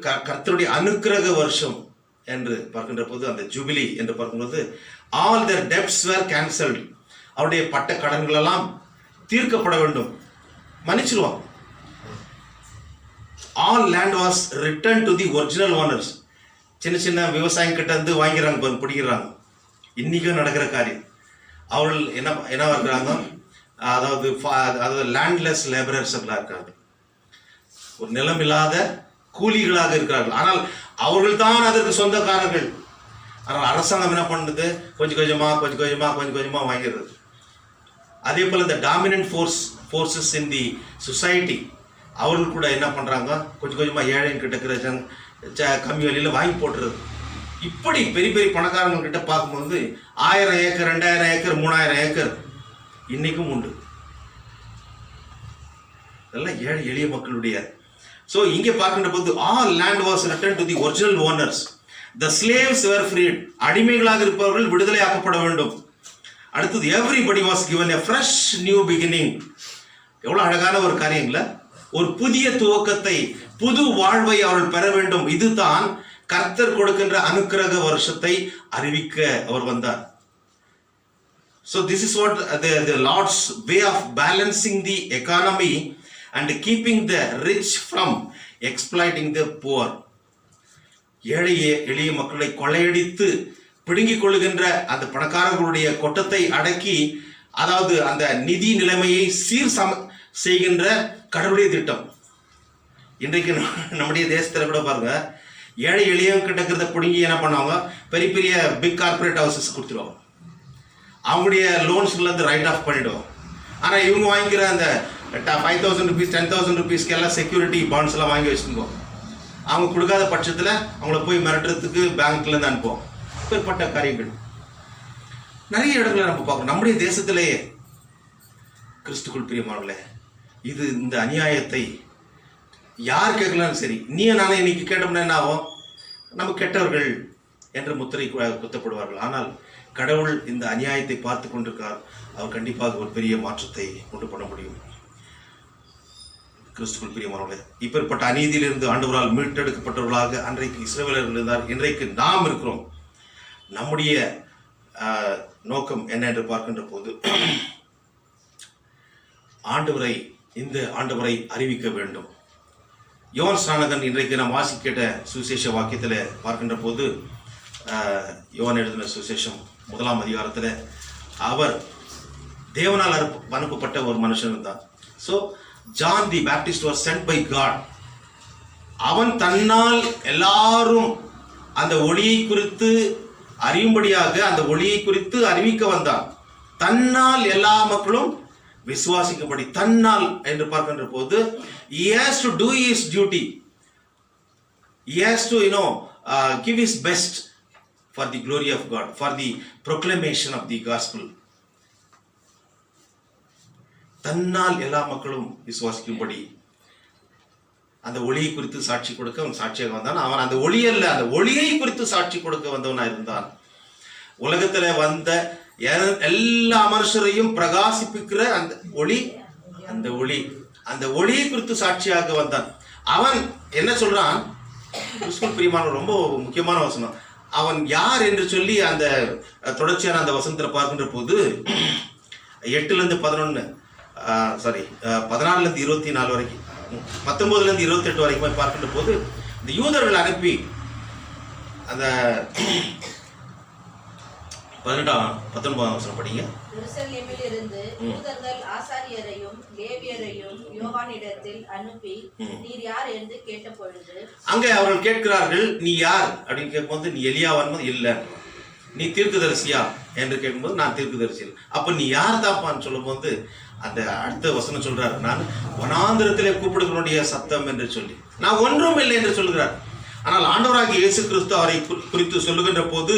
கர்த்தருடைய அனுக்கிரக வருஷம் என்று பார்க்கின்ற போது அந்த ஜூபிலி என்று பார்க்கும்போது all their debts were cancelled. அவருடைய பட்ட கடன்கள் எல்லாம் தீர்க்கப்பட வேண்டும், மன்னிச்சிருவாங்க. All land was return to the original owners. சின்ன சின்ன விவசாயம் கிட்ட இருந்து வாங்கிறாங்க, பிடிக்கிறாங்க. இன்னைக்கும் நடக்கிற காரியம். அவர்கள் என்னவா இருக்கிறாங்க, அதாவது லேண்ட்லெஸ் லேபரர்ஸ் இருக்கிறாங்க, ஒரு நிலம் இல்லாத கூலிகளாக இருக்கிறார்கள். ஆனால் அவர்கள் தான் அதற்கு சொந்தக்காரர்கள். ஆனால் அரசாங்கம் என்ன பண்ணுது, கொஞ்சம் கொஞ்சமாக வாங்கிறது. அதே போல் இந்த dominant forces in the society அவர்கள் கூட என்ன பண்ணுறாங்க, கொஞ்சம் கொஞ்சமாக ஏழைங்கிட்ட இருக்கிற கம்மி விலையில் வாங்கி போட்டுறது. இப்படி பெரிய பெரிய பணக்காரங்க கிட்ட பார்க்கும்போது 1000 ஏக்கர் 2000 ஏக்கர் 3000 ஏக்கர் இன்னைக்கும் உண்டு. இதெல்லாம் ஏழை எளிய மக்களுடைய. ஸோ இங்கே பார்க்கின்ற போது all land was return to the original owners, the slaves were freed, அடிமைகளாக இருப்பவர்கள் விடுதலை ஆக்கப்பட வேண்டும். அடுத்தது everybody was given a fresh new beginning. எவ்வளோ அழகான ஒரு காரியங்கள, ஒரு புதிய துவக்கத்தை, புது வாழ்வை அவர்கள் பெற வேண்டும். இதுதான் கர்த்தர் கொடுக்கின்ற அனுக்கிரக வருஷத்தை அறிவிக்க அவர் வந்தார். So this is what the Lord's way of balancing the economy and keeping the rich from exploiting the poor. ஏழை எளிய மக்களை கொள்ளையடித்து பிடுங்கிக் கொள்ளுகின்ற அந்த பணக்காரர்களுடைய கொட்டத்தை அடக்கி, அதாவது அந்த நிதி நிலைமையை செய்கின்ற கடவுளுடைய திட்டம். இன்றைக்கு நம்முடைய தேசத்தில் கூட பாருங்க, ஏழை எளியவங்க கிட்ட இருக்கிறத பிடுங்கி என்ன பண்ணுவாங்க, பெரிய பெரிய பிக் கார்பரேட் ஹவுசஸ் கொடுத்துருவாங்க. அவங்களுடைய லோன்ஸ்லேருந்து ரைட் ஆஃப் பண்ணிவிடுவோம். ஆனால் இவங்க வாங்கிக்கிற அந்த 5000 ருபீஸ் 10,000 ருபீஸ்க்கு எல்லாம் செக்யூரிட்டி பாண்ட்ஸ் எல்லாம் வாங்கி வச்சுருக்கோம். அவங்க கொடுக்காத பட்சத்தில் அவங்கள போய் மிரட்டுறதுக்கு பேங்க்லேருந்து அனுப்புவோம். இப்பேற்பட்ட காரியங்கள் நிறைய இடங்களை நம்ம பார்க்கணும். நம்முடைய தேசத்திலேயே கிறிஸ்துக்குள் பிரியமானவர்களே, இந்த அநியாயத்தை யார் கேட்கலாம் சரி, நானே இன்னைக்கு கேட்டோம்னா என்ன ஆகும், நம்ம கெட்டவர்கள் என்று முத்திரை குத்தப்படுவார்கள். ஆனால் கடவுள் இந்த அநியாயத்தை பார்த்து கொண்டிருக்கார். அவர் கண்டிப்பாக ஒரு பெரிய மாற்றத்தை கொண்டு பண்ண முடியும். கிறிஸ்துக்குள் பிரியமானவர்களே, இப்பேற்பட்ட அநீதியிலிருந்து ஆண்டவரால் மீட்டெடுக்கப்பட்டவர்களாக அன்றைக்கு இஸ்ரவேலர்கள் இருந்தார். இன்றைக்கு நாம் இருக்கிறோம். நம்முடைய நோக்கம் என்ன என்று பார்க்கின்ற போது, இந்த ஆண்டவரை அறிவிக்க வேண்டும். யோவான் ஸ்நானகன் இன்றைக்கு நாம் வாசி கேட்ட சுவிசேஷ வாக்கியத்தில் பார்க்கின்ற போது, யோவான் எழுதின சுவிசேஷம் 1ஆம் அதிகாரத்தில் அவர் தேவனால் அனுப்பப்பட்ட ஒரு மனுஷன் இருந்தார். So John the Baptist was sent by God. அவன் தன்னால் எல்லாரும் அந்த ஒளியை குறித்து அறியும்படியாக அந்த ஒளியை குறித்து அறிவிக்க வந்தான். தன்னால் எல்லா மக்களும் விசுவாசிக்கும்படி. தன்னால் என்று பார்க்கின்ற போது he has to do his duty. He has to give his best for the glory of God, for the proclamation of the gospel. தன்னால் எல்லா மக்களும் விசுவாசிக்கும்படி அந்த ஒளியை குறித்து சாட்சி கொடுக்க அவன் சாட்சியாக வந்தான். அவன் அந்த ஒளி அல்ல, அந்த ஒளியை குறித்து சாட்சி கொடுக்க வந்தவனா இருந்தான். உலகத்துல வந்த எல்லா மனுஷரையும் பிரகாசிப்பிக்கிற அந்த ஒளியை குறித்து சாட்சியாக வந்தான். அவன் என்ன சொல்றான், கிறிஸ்துவுக்குள் பிரியமான ரொம்ப முக்கியமான வசனம். அவன் யார் என்று சொல்லி அந்த தொடர்ச்சியான அந்த வசனத்தில் பார்க்கின்ற போது 8லேருந்து 11 16லேருந்து 24 வரைக்கும் 19லேருந்து 28 வரைக்கும் பார்க்கின்ற போது இந்த யூதர்கள் அனுப்பி அந்த 19 வசனம் படிங்க. எருசலேமிலிருந்து யூதர்கள் ஆசாரியரையும் லேவியரையும் யோவானிடத்தில் அனுப்பி, நீர் யார் என்று கேட்டபொழுது, அங்கே அவர்கள் கேட்கிறார்கள், நீ யார் அப்படின்னு கேட்கும்போது, நீ எலியாவான்? இல்ல. நீ தீர்க்கதரிசியா என்று கேட்கும்போது, நான் தீர்க்கதரிசி. அப்ப நீ யார் தாப்பான்னு சொல்லும் போது அந்த அடுத்த வசனம் சொல்றாரு, நான் வனாந்திரத்திலே கூப்பிடுகிறவனுடைய சத்தம் என்று சொல்லி, நான் ஒன்றும் இல்லை என்று சொல்கிறார். ஆனால் ஆண்டவராகிய இயேசு கிறிஸ்து அவரை குறித்து சொல்லுகின்ற போது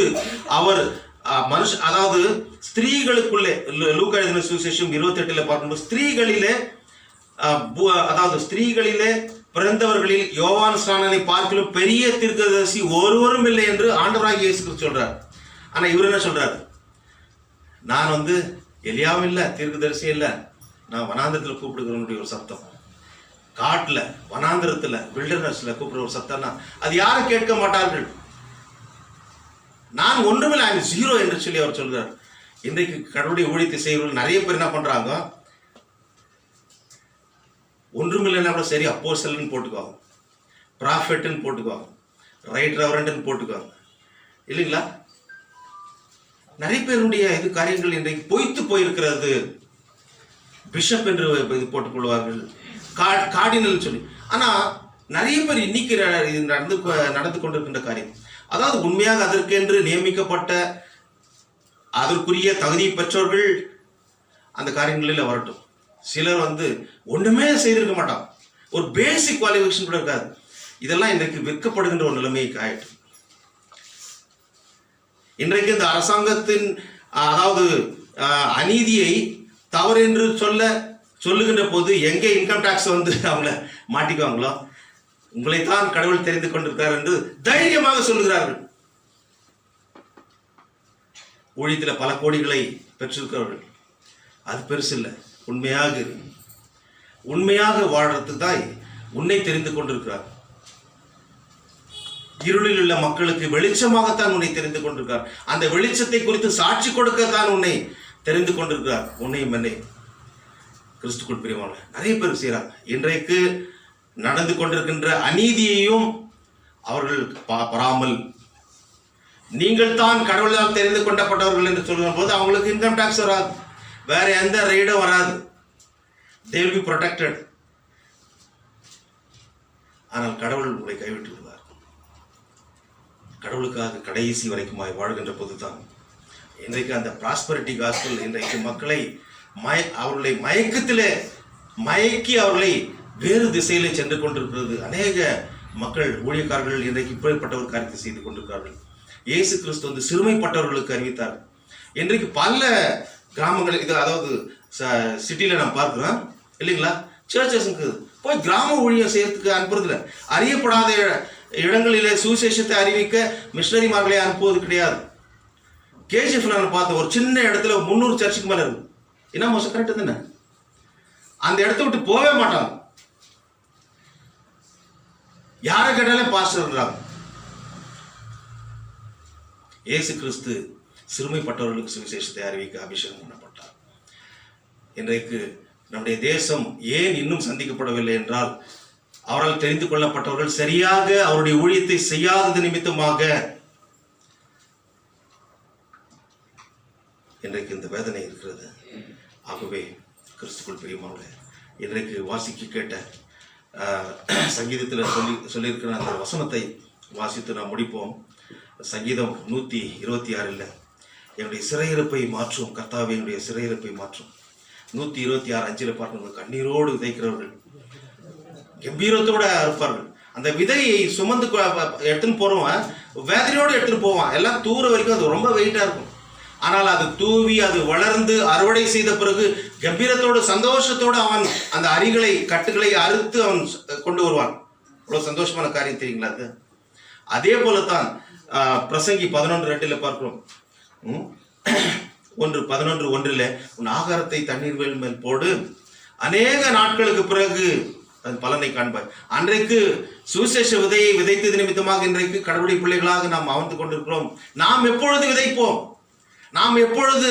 அவர் அதாவது ஸ்திரீகளுக்குள்ளே, லூக்கா எழுதின சுவிசேஷம் 28 பார்க்கும்போது ஸ்திரீகளிலே பிறந்தவர்களில் யோவான் ஸ்நானனை பார்க்கலும் பெரிய தீர்க்கதரிசி ஒருவரும் இல்லை என்று ஆண்டவராகிய இயேசு கிறிஸ்து சொல்றார். ஆனா இவர் என்ன சொல்றாரு, நான் எலியாவும் இல்லை, தீர்க்கதரிசியும் இல்லை, நான் வனாந்திரத்தில் கூப்பிடுகிறவனுடைய ஒரு சத்தம், காட்டுல வனாந்திரத்துல வில்டர்னஸ்ல கூப்பிடுற ஒரு சத்தம்னா அது யாரும் கேட்க மாட்டார்கள். நான் ஒன்றுமில்லை, ஐ ஜீரோ என்று சொல்லி அவர் சொல்கிறார். இன்றைக்கு கடவுளுடைய ஊழியத்தை செய்கிறவர்கள் நிறைய பேர் என்ன பண்றாங்க, ஒன்றுமில்லைன்னா கூட சரி அப்போஸ்தலன் போட்டுக்குவாங்க, ப்ராஃபெட்னு போட்டுக்குவாங்க, ரைட் ரெவரண்ட்னு போட்டுக்குவாங்க, இல்லைங்களா? நிறைய பேருடைய காரியங்கள் இன்றைக்கு பொய்த்து போயிருக்கிறது. பிஷப் என்று இது போட்டுக்கொள்வார்கள், கார்டினல் சொல்லி. ஆனா நிறைய பேர் இன்னைக்கு நடந்து கொண்டிருக்கின்ற காரியம், அதாவது உண்மையாக அதற்கென்று நியமிக்கப்பட்ட அதற்குரிய தகுதி பெற்றோர்கள் அந்த காரியங்களில் வரட்டும். சிலர் ஒண்ணுமே செய்திருக்க மாட்டான், ஒரு பேசிக் குவாலிஃபிகேஷன் கூட இருக்காது. இதெல்லாம் இன்றைக்கு விற்கப்படுகின்ற ஒரு நிலைமைக்கு ஆயிட்டு. இன்றைக்கு இந்த அரசாங்கத்தின் அதாவது அநீதியை தவறு என்று சொல்லுகின்ற போது எங்கே இன்கம் டாக்ஸ் வந்து அவங்கள மாட்டிக்குவாங்களோ, உங்களைத்தான் கடவுள் தெரிந்து கொண்டிருக்கிறார் என்று தைரியமாக சொல்லுகிறார்கள். ஊழியத்தில் பல கோடிகளை பெற்றிருக்கிறவர்கள், அது பெருசு இல்லை. உண்மையாக வாழறதுக்கு தான் உன்னை தெரிந்து கொண்டிருக்கிறார். இருளில் உள்ள மக்களுக்கு வெளிச்சமாகத்தான் உன்னை தெரிந்து கொண்டிருக்கிறார். அந்த வெளிச்சத்தை குறித்து சாட்சி கொடுக்கத்தான் உன்னை தெரிந்து கொண்டிருக்கிறார். உன்னையும் என்னை கிறிஸ்துக்குள் பிரியமான நிறைய பேர் செய்கிறாங்க. இன்றைக்கு நடந்து கொண்டிருக்கின்ற அநீதியையும் அவர்கள் பராமல் நீங்கள் தான் கடவுளால் தெரிந்து கொண்டப்பட்டவர்கள் என்று சொல்கிற போது அவங்களுக்கு இன்கம் டாக்ஸ் வராது, வேற எந்த ரெய்டும் வராது. they will be protected. ஆனால் கடவுள் உங்களை கைவிட்டு விடுவார். கடவுளுக்காக கடைசி வரைக்குமாய் வாழ்கின்ற போதுதான் இன்றைக்கு அந்த ப்ராஸ்பரிட்டி காஸ்பல் இன்றைக்கு மக்களை அவர்களை மயக்கத்திலே மயக்கி அவர்களை வேறு திசையிலே சென்று கொண்டிருக்கிறது. அநேக மக்கள் ஊழியக்காரர்கள் இன்றைக்கு இப்படிப்பட்ட ஒரு காரியத்தை செய்து கொண்டிருக்கிறார்கள். இயேசு கிறிஸ்து வந்து சிறுமைப்பட்டவர்களுக்கு அறிவித்தார். இன்றைக்கு பல கிராமங்கள் இது அதாவது சிட்டியில் நாம் பார்க்குறோம் இல்லைங்களா, சர்ச்சஸுக்கு போய் கிராம ஊழியம் செய்யறதுக்கு அனுப்புறதில்ல. அறியப்படாத இடங்களிலே சுவிசேஷத்தை அறிவிக்க மிஷனரிமார்களை அனுப்புவது கிடையாது. கேஜிஎஃப்ல நான் பார்த்த ஒரு சின்ன இடத்துல 300 சர்ச்சுக்கு மேலே இருக்கு. என்ன மோசம் கரெக்டு தானே? அந்த இடத்த விட்டு போவே மாட்டாங்க. யாரை கேட்டாலும் பாஸ்டர்ன்றாங்க. இயேசு கிறிஸ்து சிறுமைப்பட்டவர்களுக்கு சுவிசேஷத்தை அறிவிக்க அபிஷேகம் பண்ணப்பட்டார். இன்றைக்கு நம்முடைய தேசம் ஏன் இன்னும் சந்திக்கப்படவில்லை என்றால், அவரால் தெரிந்து கொள்ளப்பட்டவர்கள் சரியாக அவருடைய ஊழியத்தை செய்யாதது நிமித்தமாக இன்றைக்கு இந்த வேதனை இருக்கிறது. ஆகவே கிறிஸ்துக்குள் பிரியமானவர்களே, இன்றைக்கு வாசிக்க கேட்ட சங்கீதத்தில் சொல்லியிருக்கிற அந்த வசனத்தை வாசித்து நாம் முடிப்போம். சங்கீதம் 126 என்னுடைய சிறையிருப்பை மாற்றும் கர்த்தாவே, என்னுடைய சிறையிருப்பை மாற்றும். 126:5 பார்க்கணும். கண்ணீரோடு விதைக்கிறவர்கள் கம்பீரத்தோட இருப்பார்கள். அந்த விதையை சுமந்து எடுத்துன்னு போறவன் வேதனையோடு எடுத்துன்னு போவான். எல்லாம் தூர வரைக்கும் அது ரொம்ப வெயிட்டா இருக்கும். ஆனால் அது தூவி அது வளர்ந்து அறுவடை செய்த பிறகு கம்பீரத்தோடு சந்தோஷத்தோடு அவன் அந்த அரிகளை கட்டுகளை அறுத்து அவன் கொண்டு வருவான். அவ்வளவு சந்தோஷமான காரியம் தெரியுங்களா அது? அதே போலத்தான் பிரசங்கி 11:2 பார்க்கிறோம். 11:1 உன் ஆகாரத்தை தண்ணீர் மேல் போடு, அநேக நாட்களுக்கு பிறகு அதன் பலனை காண்பாய். அன்றைக்கு சுவிசேஷ விதையை விதைத்தது நிமித்தமாக இன்றைக்கு கடவுளுடைய பிள்ளைகளாக நாம் அமர்ந்து கொண்டிருக்கிறோம். நாம் எப்பொழுது விதைப்போம்? நாம் எப்பொழுது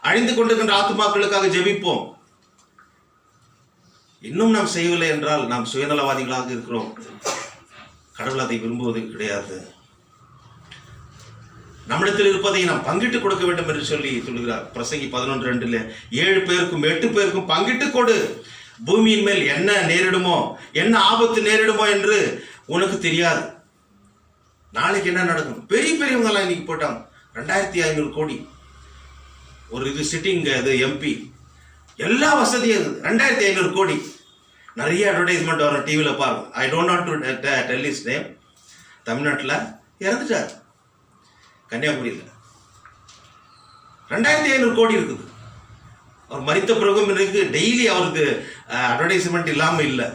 அழிந்து கொண்டிருக்கின்ற ஆத்துமாக்களுக்காக ஜெபிப்போம்? இன்னும் நாம் செய்யவில்லை என்றால் நாம் சுயநலவாதிகளாக இருக்கிறோம். கடவுள் அதை விரும்புவது கிடையாது. நம்மிடத்தில் இருப்பதை நாம் பங்கிட்டு கொடுக்க வேண்டும் என்று சொல்லி சொல்கிறார். பிரசங்கி 11:2 7 பேருக்கும் 8 பேருக்கும் பங்கிட்டு கொடு. பூமியின் மேல் என்ன நேரிடுமோ, என்ன ஆபத்து நேரிடுமோ என்று உனக்கு தெரியாது. நாளைக்கு என்ன நடக்கும்? பெரிய பெரியவங்கெல்லாம் இன்னைக்கு போயிட்டாங்க. 2500 கோடி ஒரு இது சிட்டிங், அது எம்பி, எல்லா வசதியும் இருக்குது. 2500 கோடி. நிறைய அட்வர்டைஸ்மெண்ட் வரும் டிவியில் பாருங்க. I don't want to tell his name. தமிழ்நாட்டில் இறந்துட்டார், கன்னியாகுமரியில். 2500 கோடி இருக்குது. அவர் மரித்த பிறகும் இன்றைக்கு டெய்லி அவருக்கு அட்வர்டைஸ்மெண்ட் இல்லாமல் இல்லை.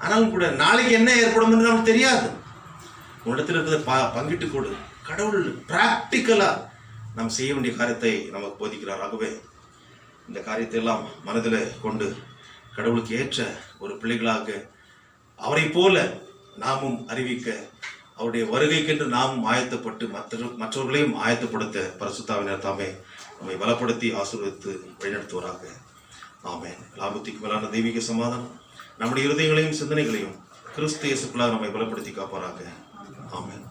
ஆனாலும் கூட நாளைக்கு என்ன ஏற்படும் என்று நமக்கு தெரியாது. உன்னிடத்தில் இருக்கிறத பங்கிட்டு கொடு. கடவுள் பிராக்டிக்கலாக நாம் செய்ய வேண்டிய காரியத்தை நமக்கு போதிக்கிறார். ஆகவே இந்த காரியத்தை எல்லாம் மனதில் கொண்டு கடவுளுக்கு ஏற்ற ஒரு பிள்ளைகளாக அவரை போல நாமும் அறிவிக்க, அவருடைய வருகைக்கென்று நாமும் ஆயத்தப்பட்டு மற்றவர்களையும் ஆயத்தப்படுத்த பரிசுத்தாவினர் தாமே நம்மை பலப்படுத்தி ஆசீர்வதித்து வழிநடத்துவராக. ஆமென். லாபத்துக்கு மேலான தெய்வீக சமாதானம் நம்முடைய இருதயங்களையும் சிந்தனைகளையும் கிறிஸ்து இயேசுக்குள்ளாக நம்மை பலப்படுத்தி காப்பாராக. ஆமென்.